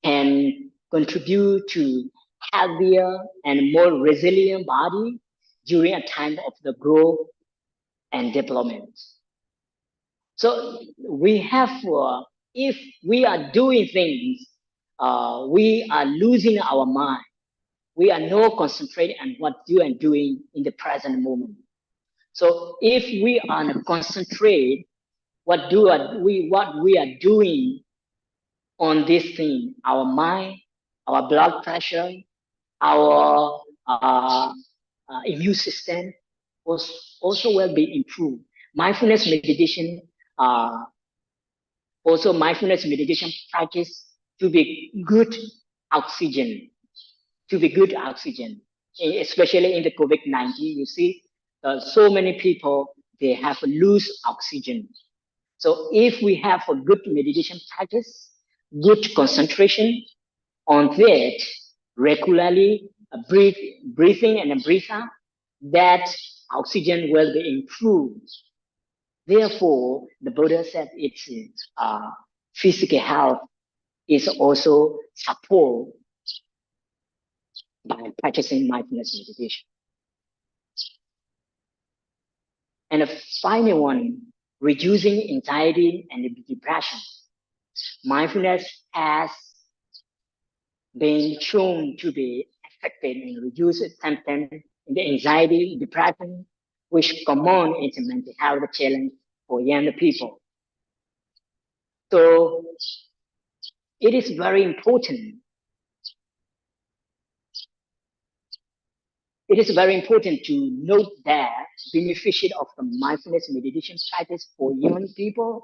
can contribute to healthier and more resilient body during a time of the growth and development. So we have, if we are doing things, we are losing our mind. We are not concentrating on what you are doing in the present moment. So if we are concentrate what we are doing on this thing, our mind, our blood pressure, our immune system also will be improved. Mindfulness meditation, uh, also mindfulness meditation practice to be good oxygen, to be good oxygen, especially in the COVID-19. You see, so many people they have loose oxygen. So if we have a good meditation practice, good concentration on that regularly, breathing and a breathe out, that oxygen will be improved. Therefore, the Buddha said it's physical health is also supported by practicing mindfulness meditation. And the final one, reducing anxiety and depression. Mindfulness has been shown to be effective in reducing symptoms in the anxiety, depression, which common is a mental health challenge for young people. So it is very important. It is very important to note that benefit of the mindfulness meditation practice for young people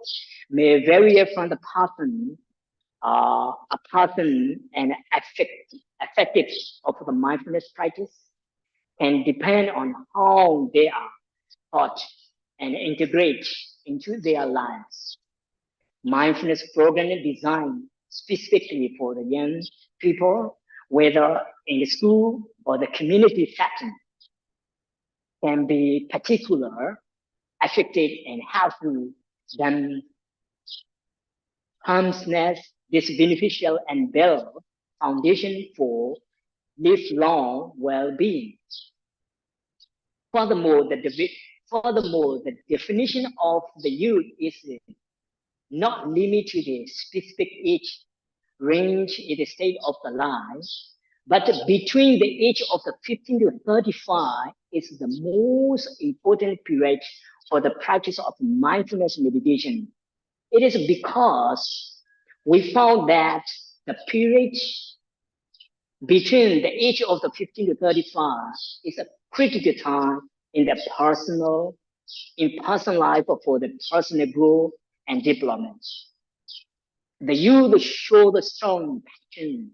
may vary from the person, a person and effective of the mindfulness practice and depend on how they are taught and integrate into their lives. Mindfulness program is designed specifically for the young people, whether in the school or the community setting, can be particular, effective, and helpful them harness this beneficial and build foundation for lifelong well-being. Furthermore, the definition of the youth is not limited to the specific age range in the state of the life, but between the age of the 15 to 35 is the most important period for the practice of mindfulness meditation. It is because we found that the period between the age of the 15 to 35 is a critical time in the personal life for the personal growth and development. The youth show the strong passion,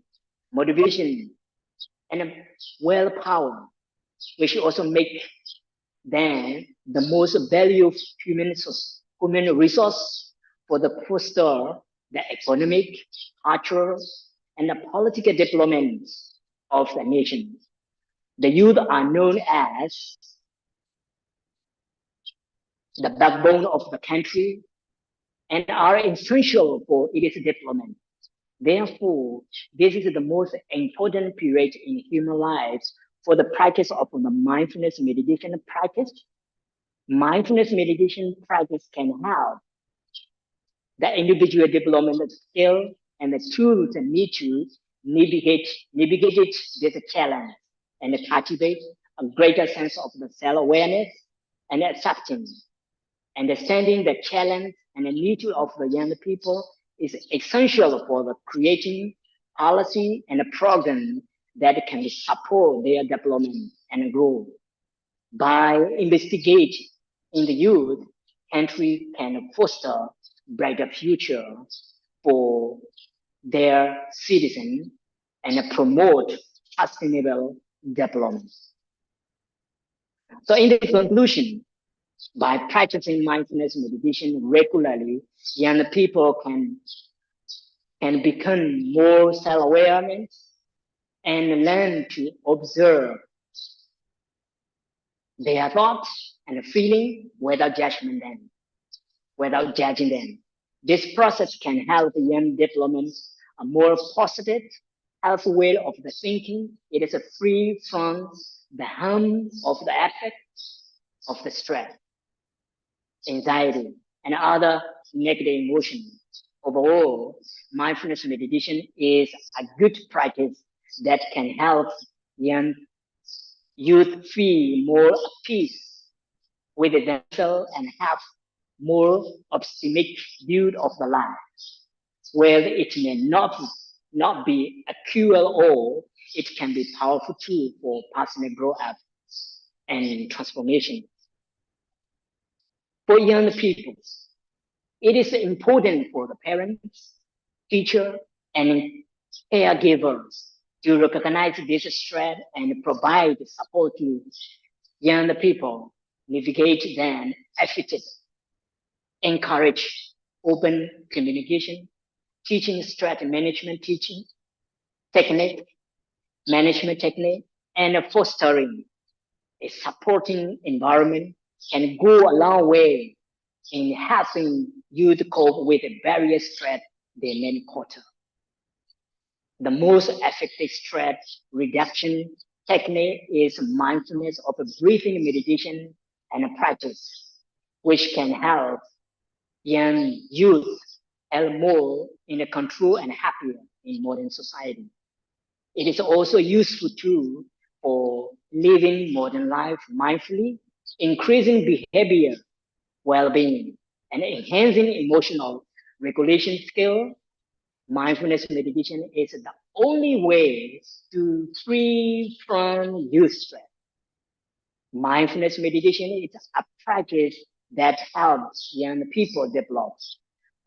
motivation, and willpower, which also make them the most valuable human resource for the foster the economic, cultural, and the political development of the nation. The youth are known as the backbone of the country and are essential for its development. Therefore, this is the most important period in human lives for the practice of the mindfulness meditation practice. Mindfulness meditation practice can help the individual development skill and the tools and need to navigate this challenge and cultivate a greater sense of the self-awareness and acceptance. Understanding the challenge and the need of the young people is essential for the creating policy and a program that can support their development and growth. By investigating in the youth, country can foster brighter future for their citizens and promote sustainable development. So in the conclusion, By practicing mindfulness meditation regularly, young people can become more self-aware and learn to observe their thoughts and feeling without judging them. This process can help young develop a more positive, healthy way of the thinking. It is free from the harm of the effect of the stress, anxiety, and other negative emotions. Overall, mindfulness meditation is a good practice that can help young youth feel more at peace with themselves and have more optimistic view of the life. Where it may not be a cure-all, it can be powerful tool for personal growth up and transformation. For young people, it is important for the parents, teacher, and caregivers to recognize this threat and provide support to young people navigate them effectively. Encourage open communication, teaching strategy management teaching technique, management technique, and fostering a supporting environment can go a long way in helping you to cope with the various threats they may encounter. The most effective stress reduction technique is mindfulness of a breathing meditation and a practice, which can help young youth help more in a control and happier in modern society. It is also a useful tool for living modern life mindfully, increasing behavior well-being, and enhancing emotional regulation skill. Mindfulness meditation is the only way to free from youth stress. Mindfulness meditation is a practice that helps young people develop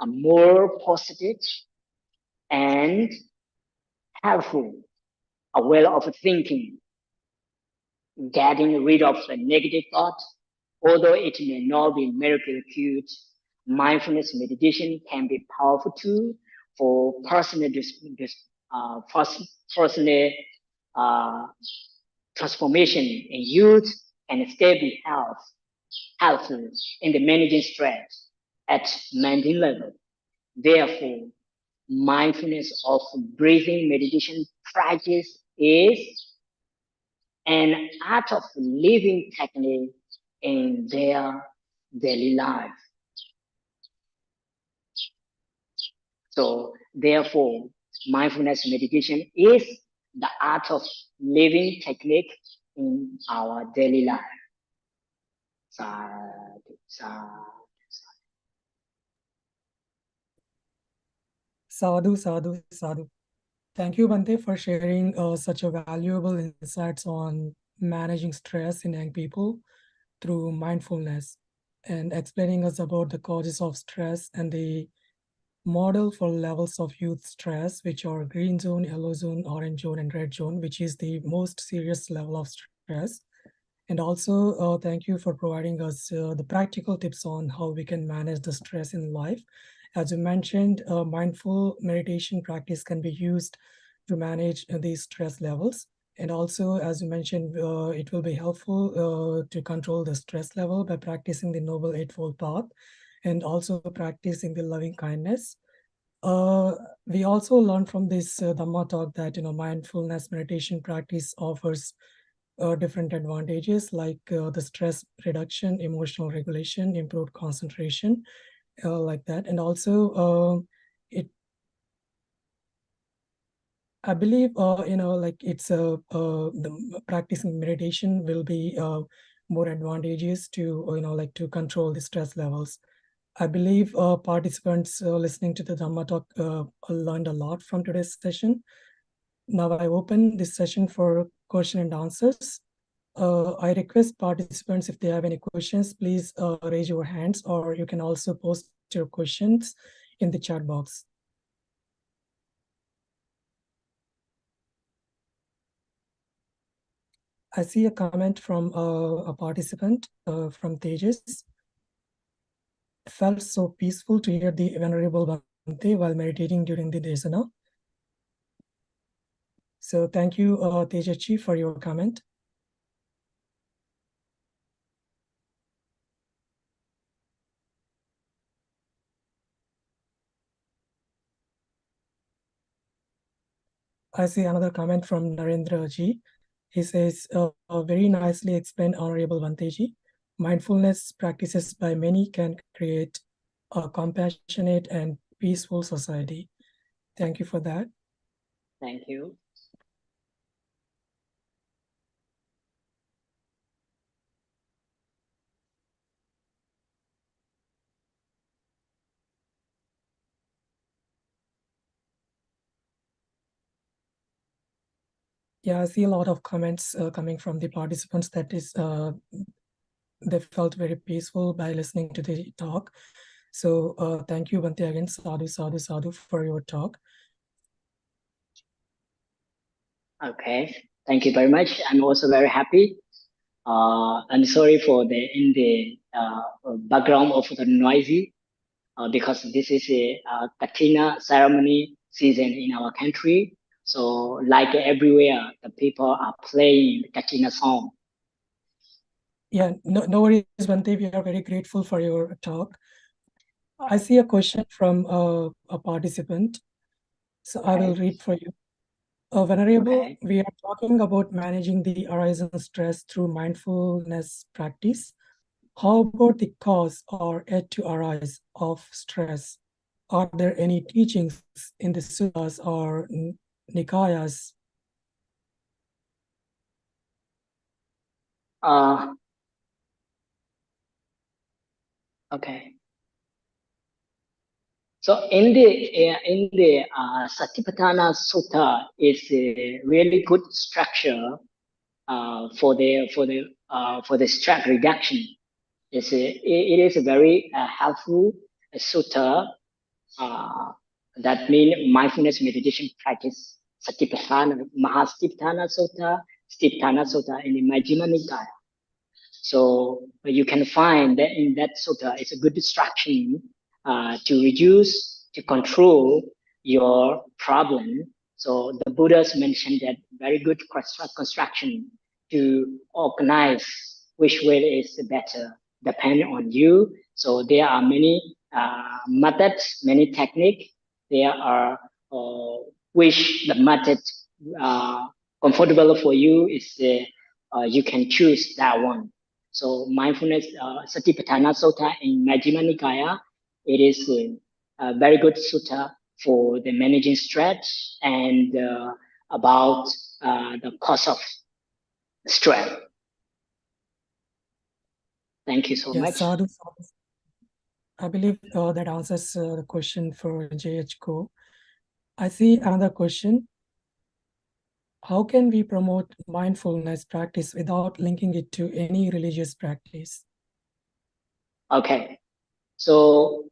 a more positive and helpful a way of thinking, getting rid of the negative thoughts. Although it may not be miracle cured, mindfulness meditation can be a powerful tool for personal uh, transformation in youth and stable health in the managing stress at mental level. Therefore, mindfulness of breathing meditation practice is an art of living technique in their daily life. So, therefore, mindfulness meditation is the art of living technique in our daily life. Sadhu, sadhu. Sadhu, sadhu, sadhu. Thank you, Bante, for sharing such a valuable insights on managing stress in young people through mindfulness and explaining us about the causes of stress and the model for levels of youth stress, which are green zone, yellow zone, orange zone, and red zone, which is the most serious level of stress. And also, thank you for providing us the practical tips on how we can manage the stress in life. As you mentioned, mindful meditation practice can be used to manage these stress levels. And also, as you mentioned, it will be helpful to control the stress level by practicing the Noble Eightfold Path and also practicing the loving kindness. Uh, we also learned from this Dhamma talk that mindfulness meditation practice offers different advantages like the stress reduction, emotional regulation, improved concentration, like that, and also it. I believe like it's the practicing meditation will be more advantageous to like to control the stress levels. I believe participants listening to the Dhamma talk learned a lot from today's session. Now I open this session for question and answers. I request participants if they have any questions, please raise your hands, or you can also post your questions in the chat box. I see a comment from a participant from Tejas. It felt so peaceful to hear the Venerable Bhante while meditating during the Desana. So thank you, Tejachi, for your comment. I see another comment from Narendra Ji. He says, very nicely explained, Honorable Bhanteji. Mindfulness practices by many can create a compassionate and peaceful society. Thank you for that. Thank you. Yeah, I see a lot of comments coming from the participants that is they felt very peaceful by listening to the talk. So thank you, Bhante, again, sadhu, sadhu, sadhu, for your talk. Okay, thank you very much. I'm also very happy. I'm sorry for the background of the noisy because this is a Katina ceremony season in our country. So like everywhere, the people are playing the Katina song. Yeah, no worries, Bhante. We are very grateful for your talk. I see a question from a participant. So I will Okay. read for you. Venerable, Okay. we are talking about managing the arising stress through mindfulness practice. How about the cause or yet to arise of stress? Are there any teachings in the suttas or nikayas? Uh, okay. So in the Satipatthana Sutta is a really good structure for the stress reduction. It is a very helpful sutta uh, that mean mindfulness meditation practice. Satipatthana, Mahastipatthana Sutta, Stipatthana Sutta in the Majjhima Nikaya. So you can find that in that sutta, it's a good distraction to reduce, to control your problem. So the Buddhas mentioned that very good construction to organize which way is better, depending on you. So there are many methods, many techniques. There are which the method uh, comfortable for you is you can choose that one. So mindfulness, Satipatthana Sutta in Majjhima Nikaya, it is a very good sutta for the managing stress and about the cause of stress. Thank you so Yes, much. sadhu, sadhu. I believe that answers the question for JH Ko. I see another question. How can we promote mindfulness practice without linking it to any religious practice? Okay, so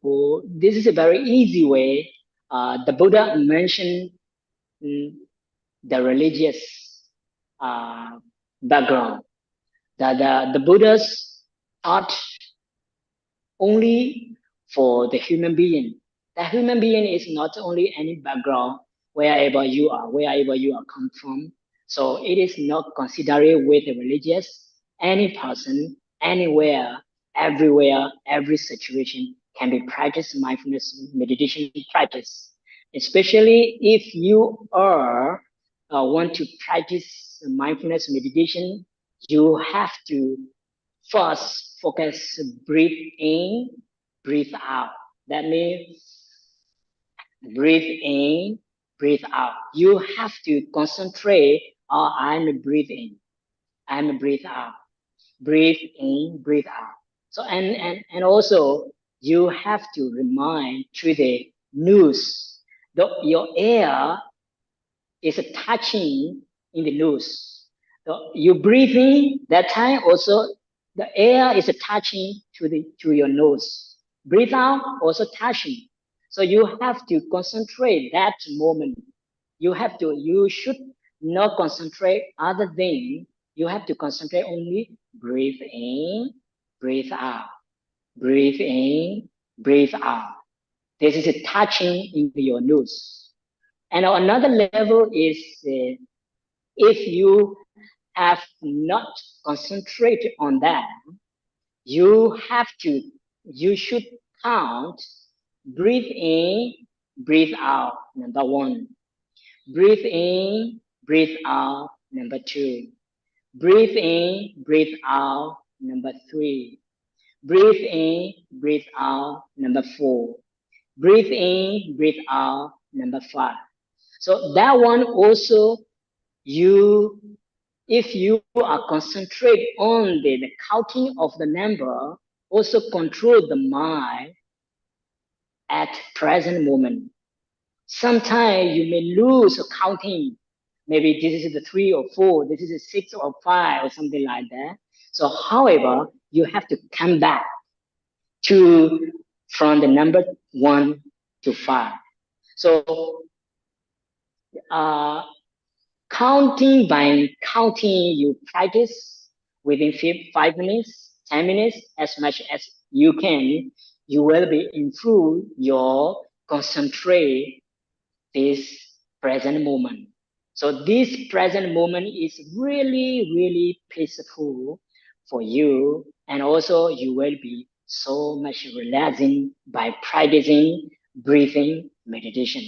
this is a very easy way. The Buddha mentioned mm, the religious uh, background. The Buddha's taught only for the human being. The human being is not only any background wherever you are come from. So it is not considered with the religious. Any person, anywhere, everywhere, every situation can be practiced mindfulness meditation practice. Especially if you are want to practice mindfulness meditation, you have to first, focus, breathe in, breathe out. That means breathe in, breathe out. You have to concentrate on I'm breathing, I'm breathe out, breathe in, breathe out. So and also you have to remind through the nose. Your air is touching in the nose. So you breathe in that time also the air is touching to your nose. Breathe out also touching. So you have to concentrate that moment. You should not concentrate other than You have to concentrate only breathe in, breathe out, breathe in, breathe out. This is a touching into your nose. And another level is if you have not concentrated on that, you have to, you should count, breathe in, breathe out, number one. Breathe in, breathe out, number two. Breathe in, breathe out, number three. Breathe in, breathe out, number four. Breathe in, breathe out, number five. So that one also, you, if you are concentrate on the counting of the number, also control the mind at present moment. Sometimes you may lose counting. Maybe this is the three or four, this is a six or five or something like that. So, however, you have to come back to from the number one to five. So, uh, counting by counting, you practice within 5 minutes, 10 minutes, as much as you can. You will be improve your concentrate this present moment. So this present moment is really, really peaceful for you. And also you will be so much relaxing by practicing breathing meditation.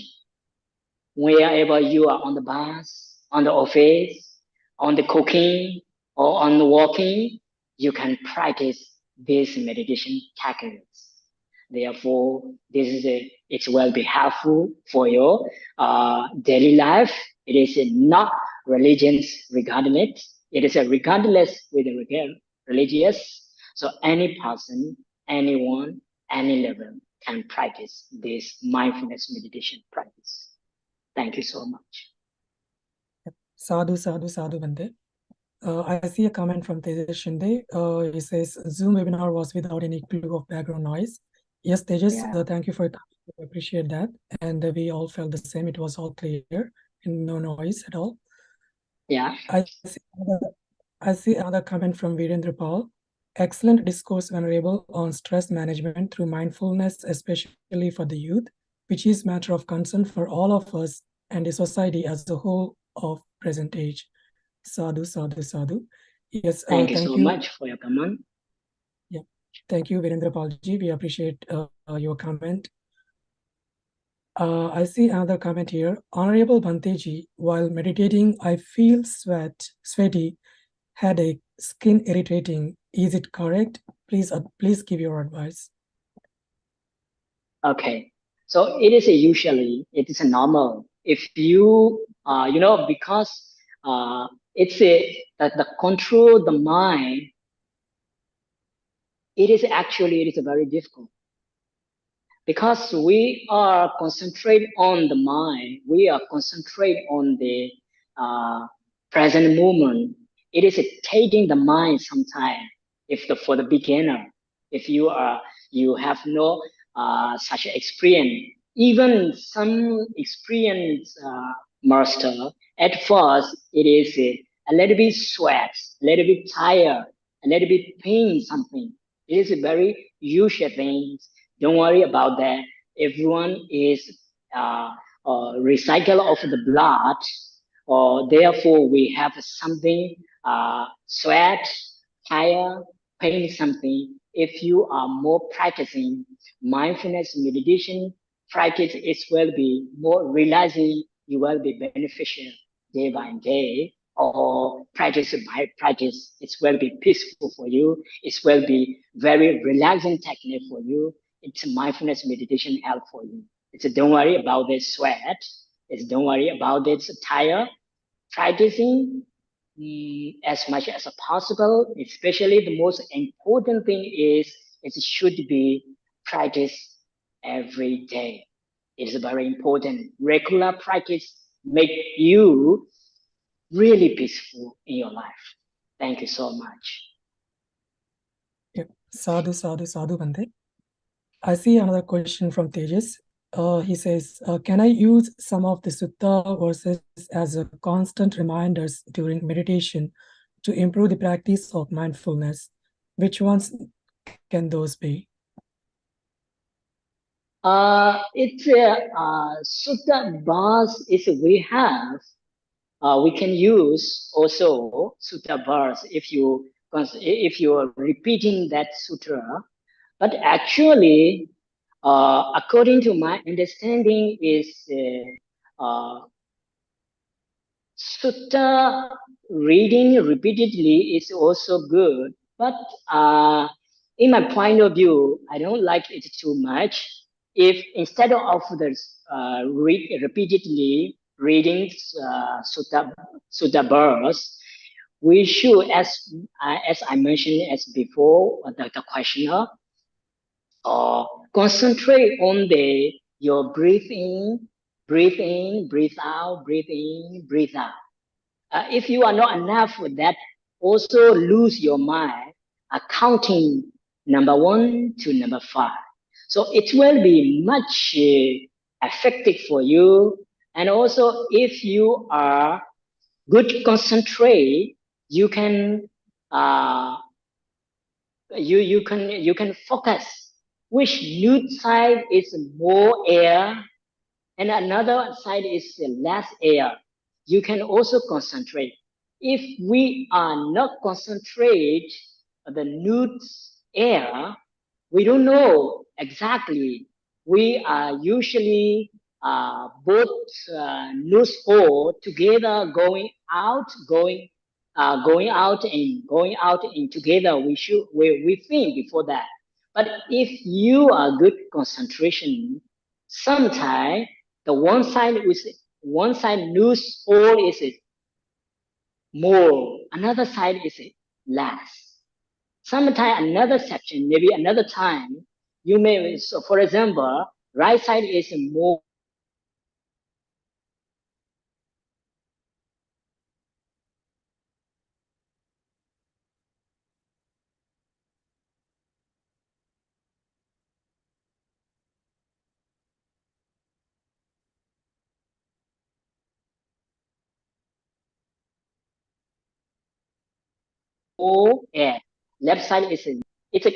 Wherever you are on the bus, on the office, on the cooking, or on the walking, you can practice this meditation techniques. Therefore, this is it will be helpful for your daily life. It is not religions regardless. It is a regardless with religious. So any person, anyone, any level can practice this mindfulness meditation practice. Thank you so much. Sadhu, sadhu, sadhu, Bande. I see a comment from Tejas Shinde. He says, Zoom webinar was without any clue of background noise. Yes, Tejas, thank you for it. I appreciate that. And we all felt the same. It was all clear and no noise at all. Yeah. I see another comment from Virendra Paul. Excellent discourse, Venerable, on stress management through mindfulness, especially for the youth, which is matter of concern for all of us and the society as a whole of present age. Sadhu, sadhu, sadhu. Yes, thank you so much for your comment. Yeah, thank you, Virendra Palji. We appreciate your comment. I see another comment here. Honorable Bhanteji, while meditating, I feel sweaty, headache, skin irritating. Is it correct? Please give your advice. Okay, so it is usually it is a normal. If you because it's that the control the mind. It is very difficult because we are concentrate on the mind. We are concentrate on the present moment. It is taking the mind sometime. If for the beginner, if you have no such experience, even some experienced master, at first it is a little bit sweat, a little bit tired, a little bit pain, something. It is a very usual thing. Don't worry about that. Everyone is recycle of the blood, or therefore we have something sweat, tire, pain, something. If you are more practicing mindfulness meditation practice, it will be more relaxing. You will be beneficial day by day, or practice by practice. It will be peaceful for you. It will be very relaxing technique for you. It's mindfulness meditation help for you. It's don't worry about this sweat. It's don't worry about this tire. Practicing as much as possible. Especially the most important thing is it should be practice every day. It is very important. Regular practice make you really peaceful in your life. Thank you so much. Yeah. Sadhu, sadhu, sadhu, Bande. I see another question from Tejas. He says, can I use some of the sutta verses as a constant reminders during meditation to improve the practice of mindfulness. Which ones can those be? It's sutta bars is we have. We can use also sutta bars if you are repeating that sutra. But actually, according to my understanding, is sutta reading repeatedly is also good, but in my point of view, I don't like it too much. If instead of the repeatedly reading sutta verse, we should, as I mentioned as before, the questioner, concentrate on the your breathe in, breathe out, breathe in, breathe out. If you are not enough with that, also lose your mind counting number 1 to number 5. So it will be much effective for you. And also, if you are good concentrate, you can uh, you can focus which nude side is more air and another side is less air. You can also concentrate. If we are not concentrate the nude air, we don't know exactly. We are usually both loose or together going out and together. We think before that. But if you are good concentration, sometimes the one side loose all is it more, another side is it less. Sometime another section, maybe another time, you may, so for example, right side is more air. Left side is it's a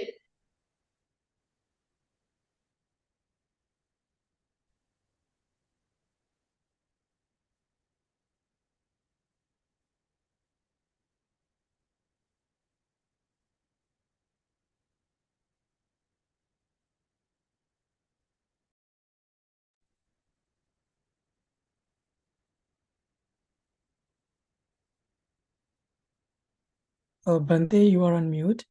Bante, you are on mute.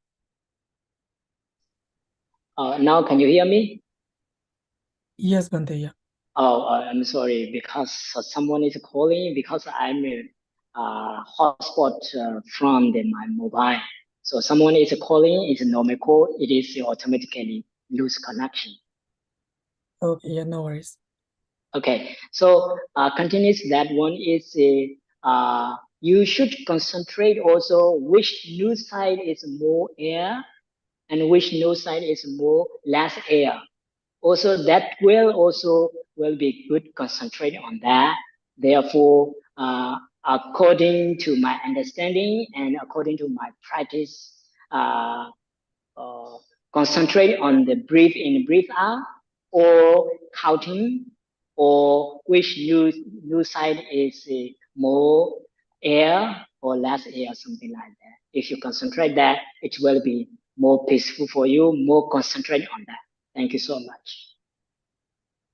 now can you hear me? Yes, Bante, yeah. Oh, I'm sorry because someone is calling because I'm hotspot from my mobile. So someone is calling, it's a normal call, it is automatically lose connection. Okay, yeah, no worries. Okay, so continues that one is you should concentrate also which news side is more air and which news side is more less air. Also, that will be good concentrate on that. Therefore, according to my understanding and according to my practice, uh, uh, concentrate on the breathe in, breathe out, or counting, or which new side is more air or less air, something like that. If you concentrate that, it will be more peaceful for you, more concentrate on that. Thank you so much.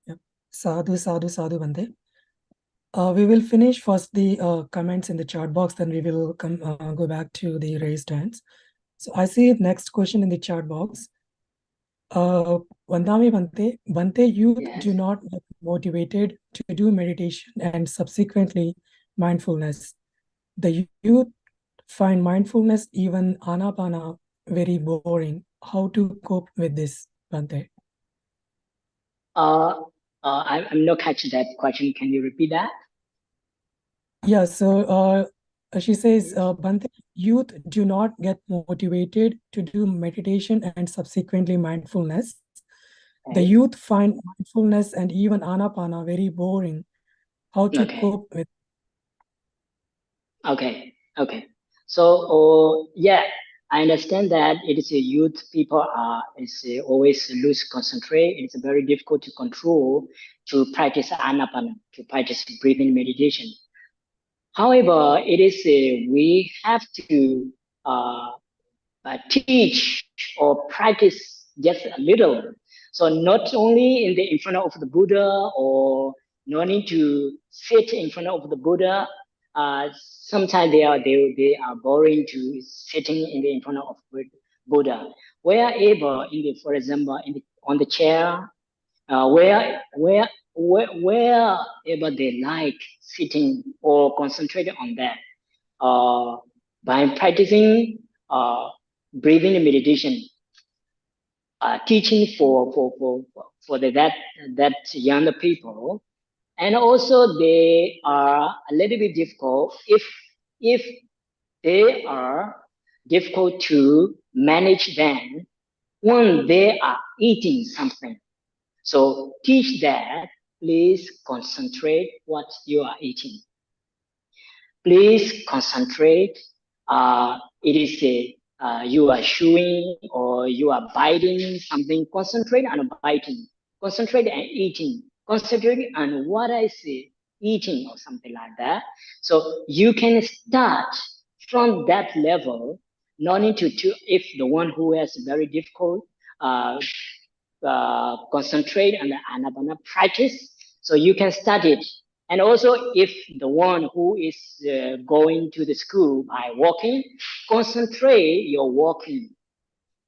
Yeah. Sadhu, sadhu, sadhu, Bante. We will finish first the comments in the chat box, then we will go back to the raised hands. So I see next question in the chat box. Vandami Bante, youth do Yes. not get motivated to do meditation and subsequently mindfulness. The youth find mindfulness, even anapana, very boring. How to cope with this, Bante? Uh, I'm not catching that question. Can you repeat that? Yeah, so she says, Bante, youth do not get motivated to do meditation and subsequently mindfulness. The Okay. youth find mindfulness and even anapana very boring. How to Okay. cope with? Okay. Okay. So, yeah, I understand that it is a youth people are is always lose concentrate. It's very difficult to control to practice anapana, to practice breathing meditation. However, it is we have to teach or practice just a little. So not only in front of the Buddha or no need to sit in front of the Buddha. Sometimes they are boring to sitting in front of Buddha. Wherever for example, on the chair, wherever they like sitting or concentrating on that, by practicing uh, breathing meditation, teaching for that young people, and also they are a little bit difficult if they are difficult to manage them when they are eating something. So teach that, please concentrate what you are eating. Please concentrate. It is you are chewing or you are biting something. Concentrate on biting. Concentrate on eating. Concentrate on what I say, eating or something like that. So you can start from that level. No need to if the one who has very difficult uh, concentrate on the anapana practice. So you can start it. And also, if the one who is going to the school by walking, concentrate your walking.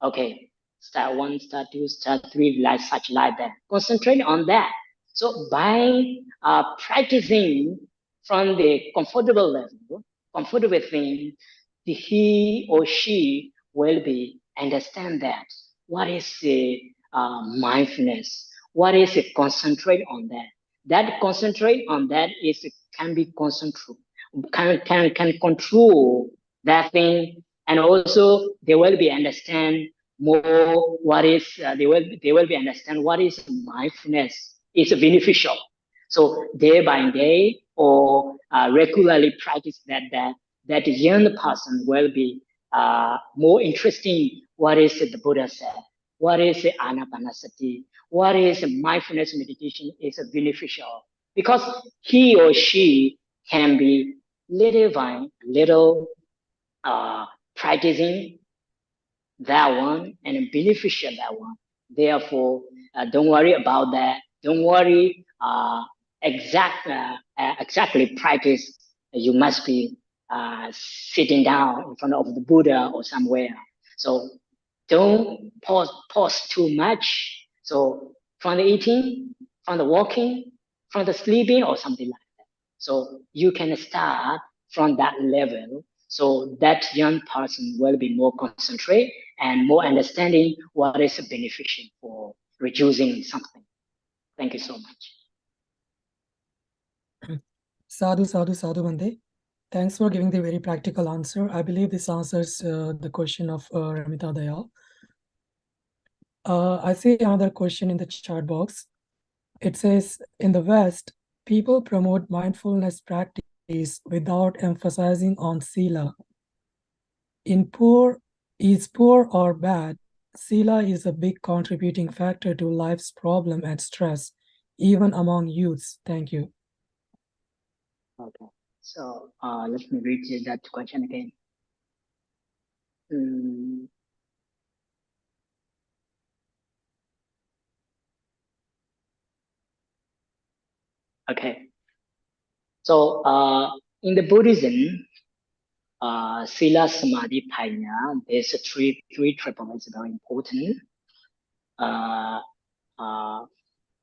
Okay, start one, start two, start three, like such like that. Concentrate on that. So by practicing from the comfortable level, comfortable thing, he or she will be understand that what is mindfulness, what is concentrate on that. That concentrate on that is can be concentrate, can control that thing, and also they will be understand more what is they will be understand what is mindfulness is beneficial. So day by day or regularly practice that young person will be more interesting what is the Buddha said, what is anapanasati, what is mindfulness meditation is beneficial, because he or she can be little by little practicing that one and beneficial that one. Therefore, don't worry about that. Don't worry. Exactly practice. You must be sitting down in front of the Buddha or somewhere. So don't pause too much. So from the eating, from the walking, from the sleeping or something like that. So you can start from that level. So that young person will be more concentrate and more understanding what is beneficial for reducing something. Thank you so much. Sadhu, sadhu, sadhu, Bande. Thanks for giving the very practical answer. I believe this answers the question of Ramita Dayal. I see another question in the chat box. It says, in the West, people promote mindfulness practice without emphasizing on sila. Is poor or bad, sila is a big contributing factor to life's problem and stress, even among youths. Thank you. Okay. So let me read that question again. Mm. Okay. So in the Buddhism, Sila, Samadhi, Pañña, there's a three triple is very important. Uh, uh,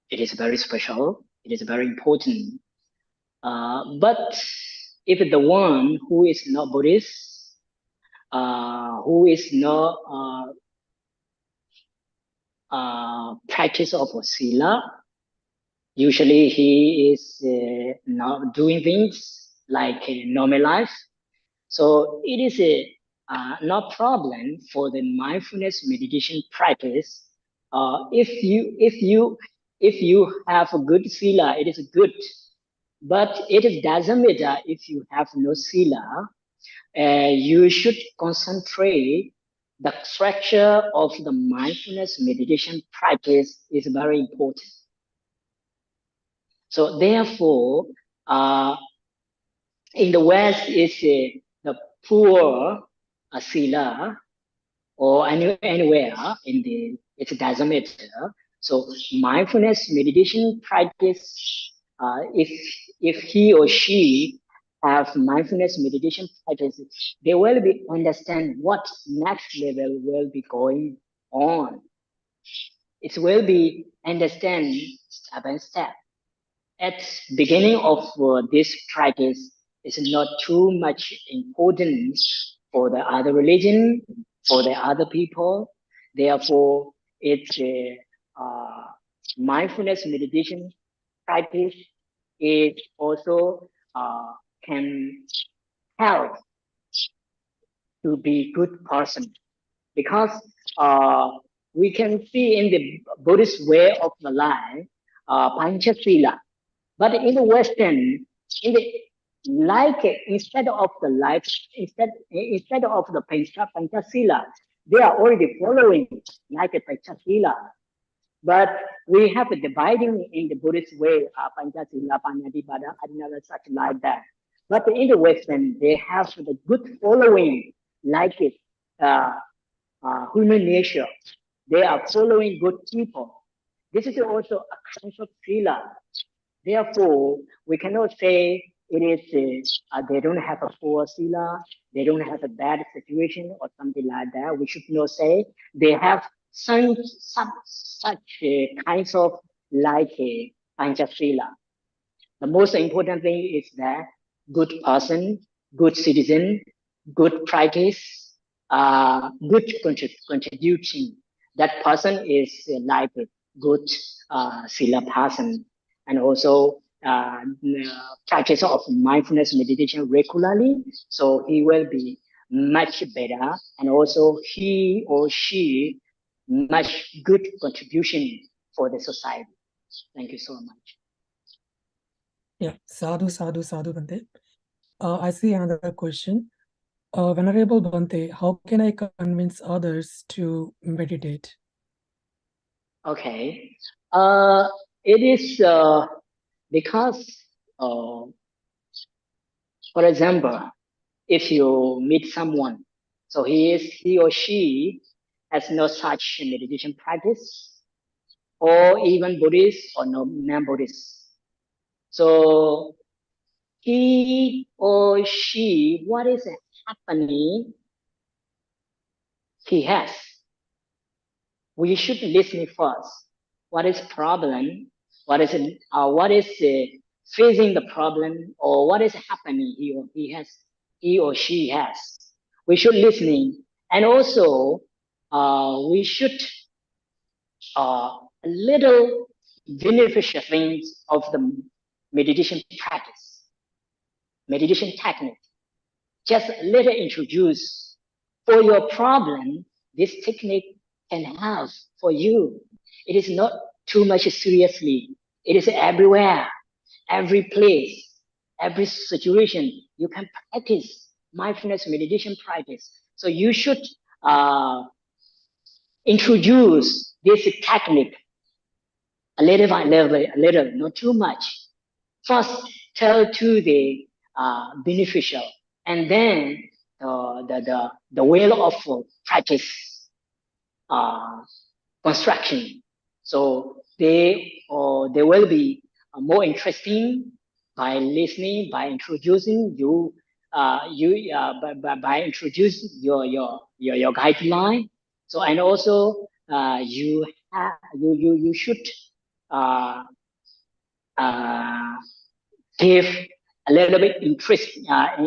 it is very special. It is very important. But if the one who is not Buddhist, who is not practice of Sila, usually he is not doing things like normal life. So it is a not problem for the mindfulness meditation practice. If you have a good sila, it is good. But it doesn't matter if you have no sila. you should concentrate. The structure of the mindfulness meditation practice is very important. So therefore, in the West, it's the poor sila, or anywhere in the it doesn't matter. So mindfulness meditation practice, if he or she have mindfulness meditation practice, they will be understand what next level will be going on. It will be understand step by step. At beginning of this practice is not too much important for the other religion, for the other people. Therefore, it's a mindfulness meditation practice. It also can help to be good person, because uh, we can see in the Buddhist way of the life, Panchasila. But in the Western, in the like instead of the life, instead of the Panchasila, they are already following like a Panchasila. But we have a dividing in the Buddhist way, Panchasila, Panyadibada, another such like that. But in the Western, they have the good following like it, uh, human nature. They are following good people. This is also a kind of sila. Therefore, we cannot say it is they don't have a poor sila, they don't have a bad situation or something like that. We should not say they have such kinds of like a panchasila. The most important thing is that good person, good citizen, good practice, good contribution. That person is like a good sila person, and also practice of mindfulness meditation regularly. So he will be much better, and also he or she much good contribution for the society. Thank you so much. Yeah, sadhu, sadhu, sadhu, Bante. I see another question. Venerable Bante, how can I convince others to meditate? Okay. It is because, uh, for example, if you meet someone, so he or she has no such meditation practice, or even Buddhist or no non-Buddhist. So he or she, what is happening? He has. We should listen first. What is problem? What is facing the problem, or what is happening he or she has? We should listening, and also we should a little beneficial things of the meditation practice, meditation technique. Just a little introduce for your problem. This technique can help for you. It is not too much seriously. It is everywhere, every place, every situation. You can practice mindfulness meditation practice. So you should uh, introduce this technique a little by little, not too much. First, tell to the beneficial, and then the way of practice uh, construction. So they will be more interesting by listening, by introducing you, by introducing your guideline. So, and also you should uh, uh, give a little bit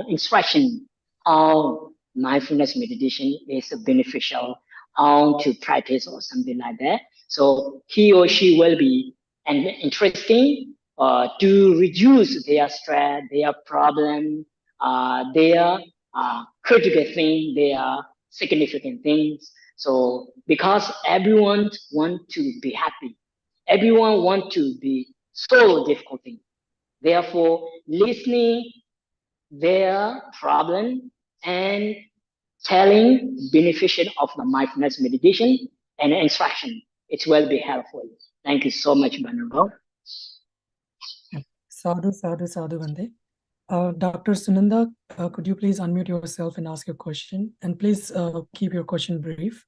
instruction how mindfulness meditation is beneficial, how to practice or something like that. So he or she will be and interesting to reduce their stress, their problem, their critical thing, their significant things. So because everyone want to be happy, everyone want to be so difficult thing. Therefore, listening their problem, and telling beneficial of the mindfulness meditation and instruction. It will be helpful. Thank you so much, Venerable. Sadhu, sadhu, sadhu, Vande. Dr. Sunanda, could you please unmute yourself and ask your question? And please keep your question brief.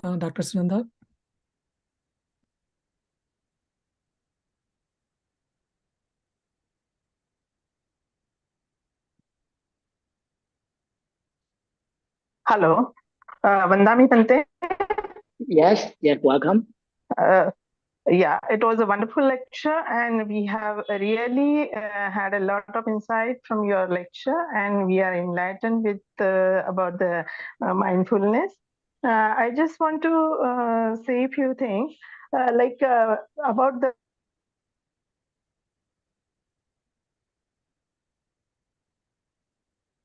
Dr. Sunanda? Hello, Vandami Pante. Yes, welcome. Yeah, it was a wonderful lecture, and we have really had a lot of insight from your lecture, and we are enlightened with about the mindfulness. I just want to say a few things, about the.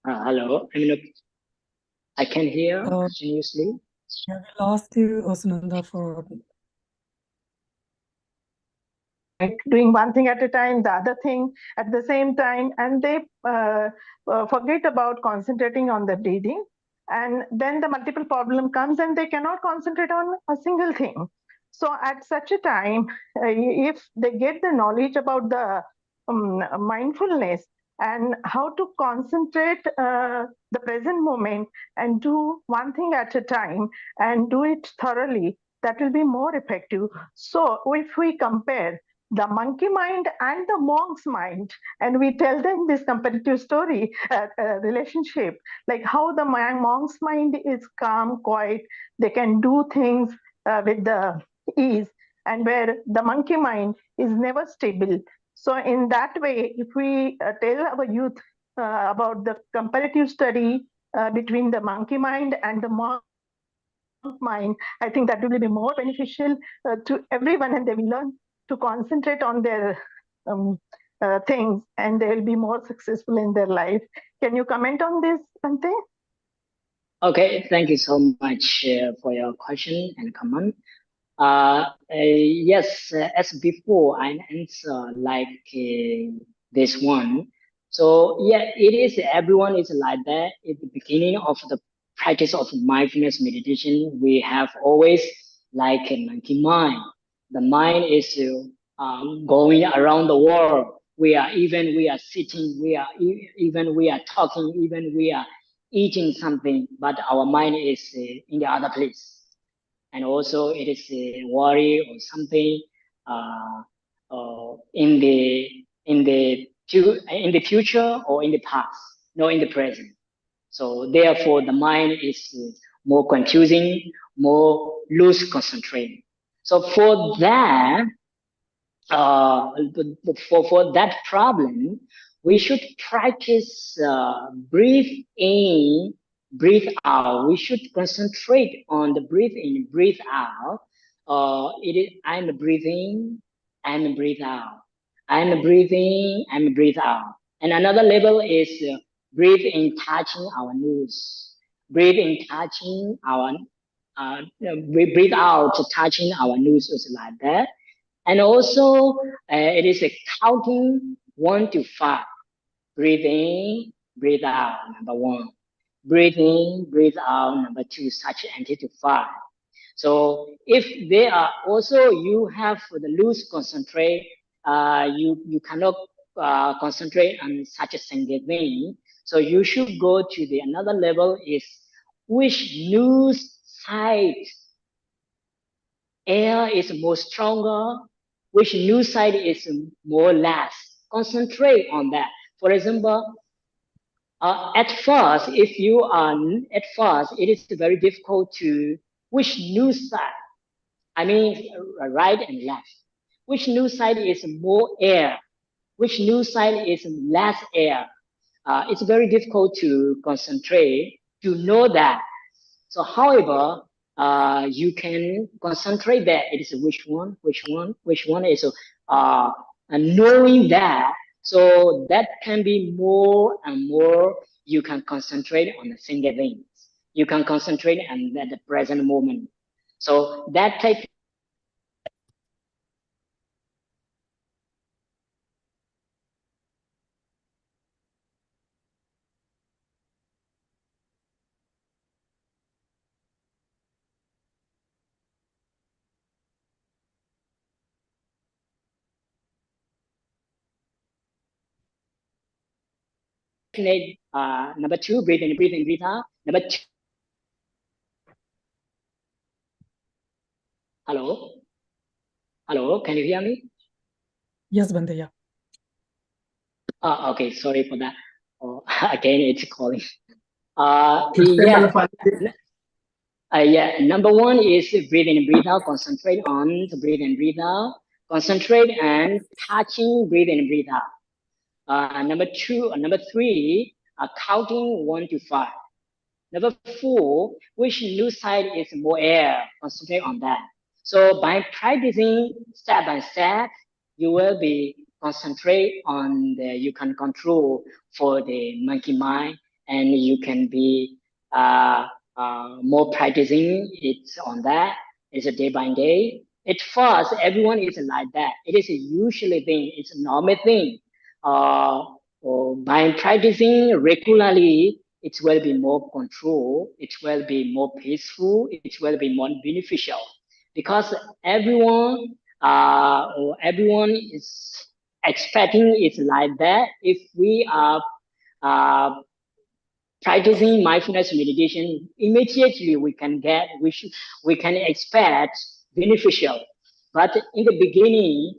Hello. I can hear continuously. Yeah, we lost you, Sunanda, for Like doing one thing at a time, the other thing at the same time, and they forget about concentrating on the breathing, and then the multiple problem comes and they cannot concentrate on a single thing. So at such a time, if they get the knowledge about the mindfulness and how to concentrate the present moment and do one thing at a time and do it thoroughly, that will be more effective. So if we compare the monkey mind and the monk's mind, and we tell them this competitive story relationship, like how the monk's mind is calm, quiet, they can do things with the ease, and where the monkey mind is never stable. So in that way, if we tell our youth about the comparative study between the monkey mind and the monk mind, I think that will be more beneficial to everyone, and they will learn to concentrate on their things, and they will be more successful in their life. Can you comment on this, Bante? Okay, thank you so much for your question and comment. Yes, as before, I answer like this one. So yeah, it is. Everyone is like that. At the beginning of the practice of mindfulness meditation, we have always like a monkey mind. The mind is going around the world. We are sitting. Even we are talking. Even we are eating something, but our mind is in the other place, and also it is a worry or something uh, in the future or in the past, not in the present. So therefore, the mind is more confusing, more loose concentrating. So for that problem, we should practice breathe in, breathe out. We should concentrate on the breathe in, breathe out. It is I'm breathing and breathe out. I'm breathing and breathe out. And another level is breathe in, touching our nose. Breathe in, touching our. We breathe out, touching our nose, like that. And also, it is a counting 1 to 5. Breathe in, breathe out, number 1. Breathe in, breathe out, number 2, such until to 5. So if they are also, you have the loose concentrate, you cannot concentrate on such a single thing. So you should go to the another level is which loose side air is more stronger, which new side is more less. Concentrate on that. For example, at first, if you are at first, it is very difficult to which new side. I mean, right and left. Which new side is more air? Which new side is less air? It's very difficult to concentrate to know that. So, however, you can concentrate that it is which one is and knowing that. So that can be more and more. You can concentrate on the single things. You can concentrate on the present moment. So that type number 2, breathe in, breathe out. Number 2. Hello, can you hear me? Yes, Bante, yeah. Okay, sorry for that. Oh, again, it's calling. Yeah. Number 1 is breathe in, breathe out. Concentrate on the breathe in, breathe out. Concentrate and touching, breathe in, breathe out. Number 3, counting 1 to 5. Number 4, which new side is more air? Concentrate on that. So by practicing step by step, you will be concentrate on you can control for the monkey mind, and you can be more practicing it on that. It's a day by day. At first, everyone is like that. It is a usually thing. It's a normal thing. By practicing regularly, it will be more control, it will be more peaceful, it will be more beneficial, because everyone is expecting it like that. If we are uh, practicing mindfulness meditation, immediately we can expect beneficial. But in the beginning,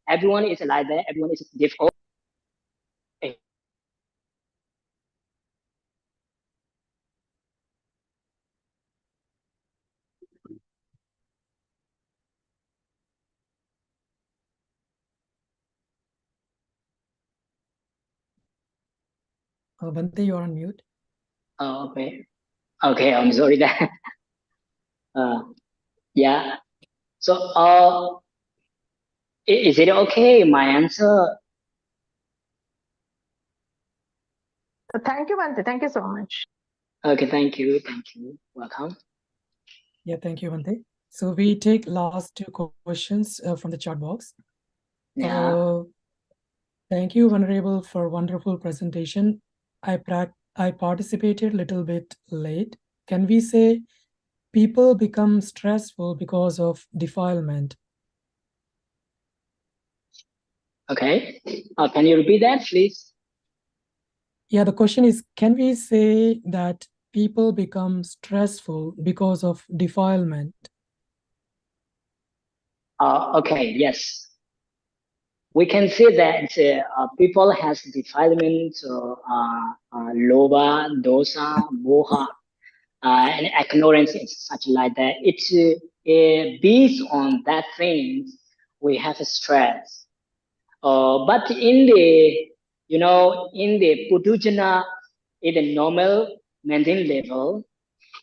everyone is like that, everyone is difficult. Bante, you're on mute. Okay. Okay, I'm sorry that. Uh, yeah. So, is it okay? My answer. Thank you, Bante. Thank you so much. Okay, thank you. Thank you. Welcome. Yeah, thank you, Bante. So we take last 2 questions from the chat box. Yeah. Thank you, Venerable, for wonderful presentation. I participated a little bit late. Can we say people become stressful because of defilement? Okay. Can you repeat that, please? Yeah, the question is, can we say that people become stressful because of defilement? Okay. Yes. We can say that people has defilement, loba, dosa, moha, and ignorance and such like that. It's based on that things we have a stress. But in the Pudujana, in the normal maintain level,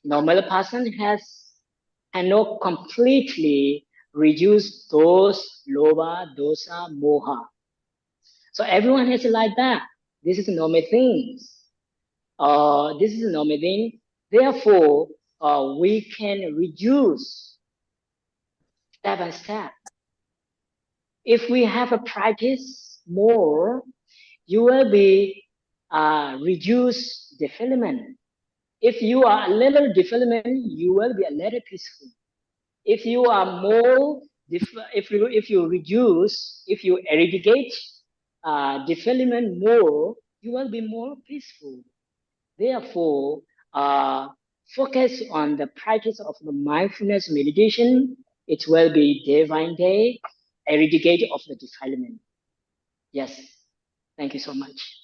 normal person cannot completely reduce those loba, dosa, moha. So everyone is like that. This is a normal thing. This is a normal thing. Therefore, we can reduce step by step. If we have a practice more, you will be reduce defilement. If you are a little defilement, you will be a little peaceful. If you are more, if you eradicate defilement more, you will be more peaceful. Therefore, uh, focus on the practice of the mindfulness meditation. It will be day by day, eradicate of the defilement. Yes. Thank you so much.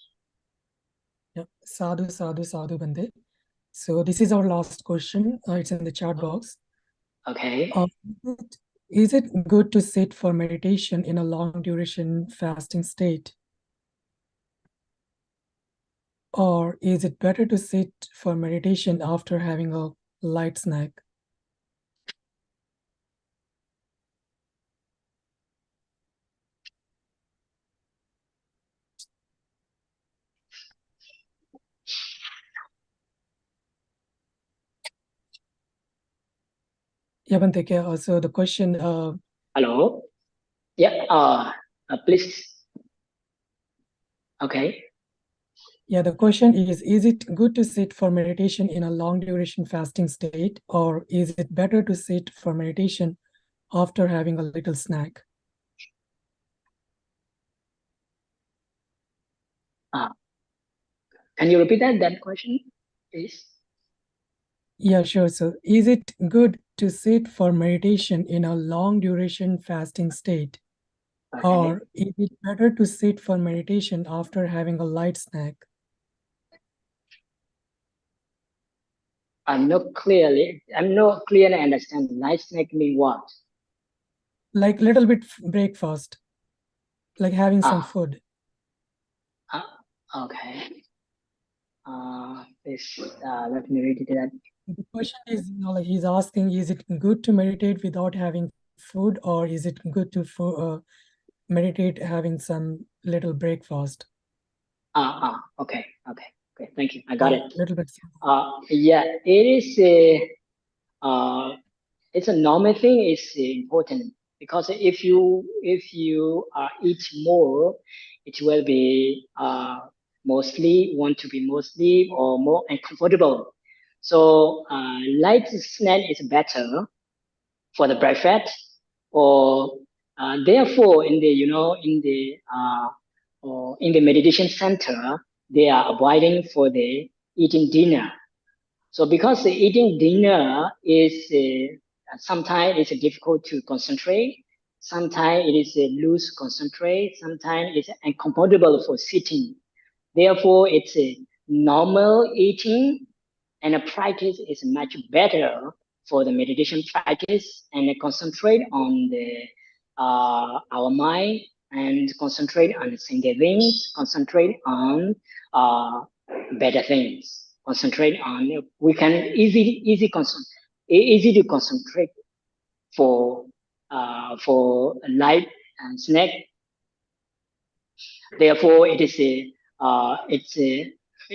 Yeah, sadhu, sadhu, sadhu, Bande. So this is our last question. It's in the chat box. Okay. Is it good to sit for meditation in a long duration fasting state? Or is it better to sit for meditation after having a light snack? Yeah, Bhante, so the question, Hello. Yeah. Please. Okay. yeah, the question is it good to sit for meditation in a long duration fasting state, or is it better to sit for meditation after having a little snack? Can you repeat that question, please? Yeah, sure. So is it good to sit for meditation in a long duration fasting state, Okay. or is it better to sit for meditation after having a light snack? I'm not clearly understand. Light snack mean what? Like little bit breakfast, like having some Ah. food. Okay. Please let me read it. The question is, like he's asking, is it good to meditate without having food, or is it good to meditate having some little breakfast? Okay. Thank you. I got it. Little bit. Yeah, it is it's a normal thing. It's important because if you eat more, it will be mostly want to be more sleep or more uncomfortable. So light snack is better for the breakfast, or therefore in the or in the meditation center they are avoiding for the eating dinner. So because the eating dinner is sometimes it's difficult to concentrate, sometimes it is loose concentrate, sometimes it's uncomfortable for sitting. Therefore, it's a normal eating, and a practice is much better for the meditation practice, and concentrate on the our mind, and concentrate on single things, concentrate on uh, better things, concentrate on we can easy to concentrate for light and snack. Therefore, it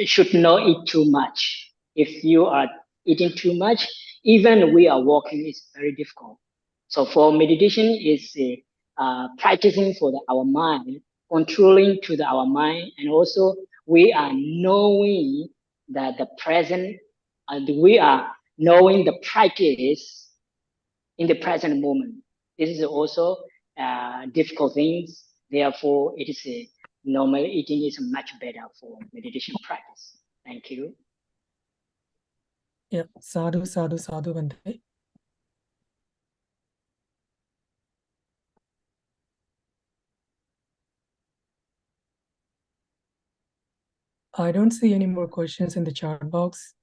should not eat too much. If you are eating too much, even we are walking is very difficult. So for meditation is practicing for our mind, controlling to our mind, and also we are knowing that the present, we are knowing the practice in the present moment. This is also difficult things. Therefore, it is a normal eating is much better for meditation practice. Thank you. Yeah, sadhu, sadhu, sadhu, Bhante. I don't see any more questions in the chat box.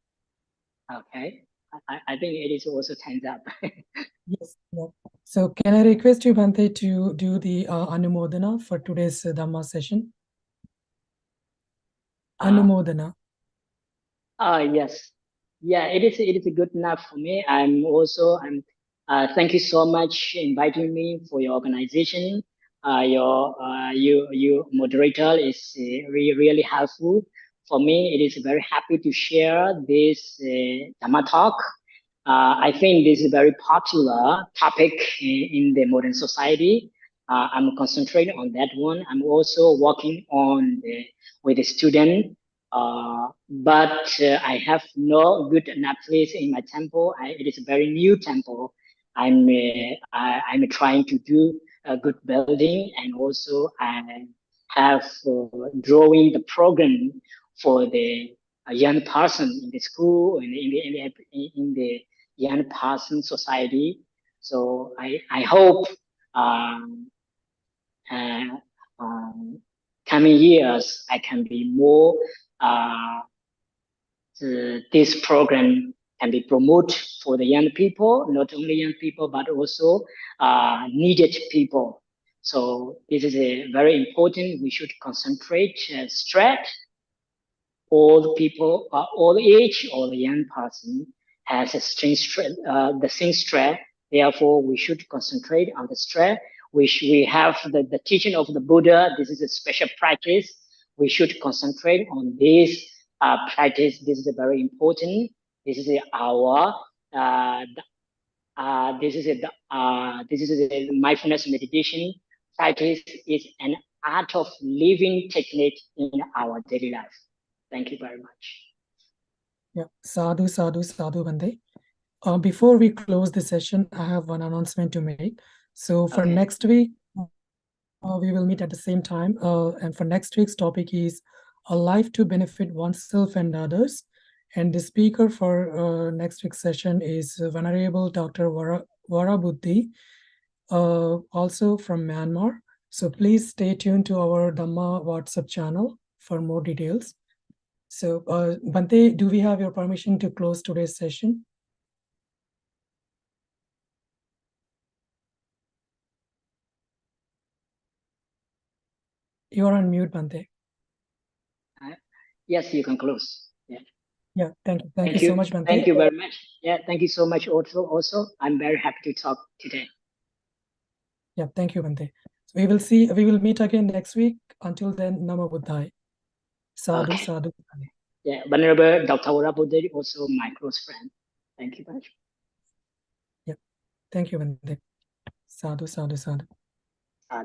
Okay. I think it is also time's up. Yes. Yeah. So can I request you, Bhante, to do the Anumodana for today's Dhamma session? Anumodana. Yes. Yeah, it is good enough for me. Thank you so much inviting me for your organization. You moderator is really helpful for me. It is very happy to share this Dhamma talk. I think this is a very popular topic in the modern society. I'm concentrating on that one. I'm also working on with the student, but I have no good enough place in my temple. It is a very new temple. I'm trying to do a good building, and also I have drawing the program for the young person in the school, in the young person society. So I hope um, uh, um, coming years I can be more uh, this program can be promoted for the young people, not only young people but also needed people. So this is a very important. We should concentrate stress. All people, all age, all young person has a the same stress. Therefore, we should concentrate on the stress. We have the teaching of the Buddha. This is a special practice. We should concentrate on this practice. This is very important. This is our uh, this is a mindfulness meditation practice is an art of living technique in our daily life. Thank you very much. Yeah, sadhu, sadhu, sadhu, Bande. Before we close the session, I have one announcement to make. So for Okay. next week, we will meet at the same time. And for next week's topic is a life to benefit oneself and others. And the speaker for next week's session is Venerable Dr. Varabuddhi, also from Myanmar. So please stay tuned to our Dhamma WhatsApp channel for more details. So, Bante, do we have your permission to close today's session? You are on mute, Bante. Yes, you can close. Yeah. Yeah, thank you. Thank you so much, Bante. Thank you very much. Yeah, thank you so much also. I'm very happy to talk today. Yeah, thank you, Bante. So we will meet again next week. Until then, Namo Buddhaya. Sadhu, Okay. sadhu. Yeah, Venerable Dr. Varabuddhi, also my close friend. Thank you very much. Yeah, thank you, Bante. Sadhu, sadhu, sadhu.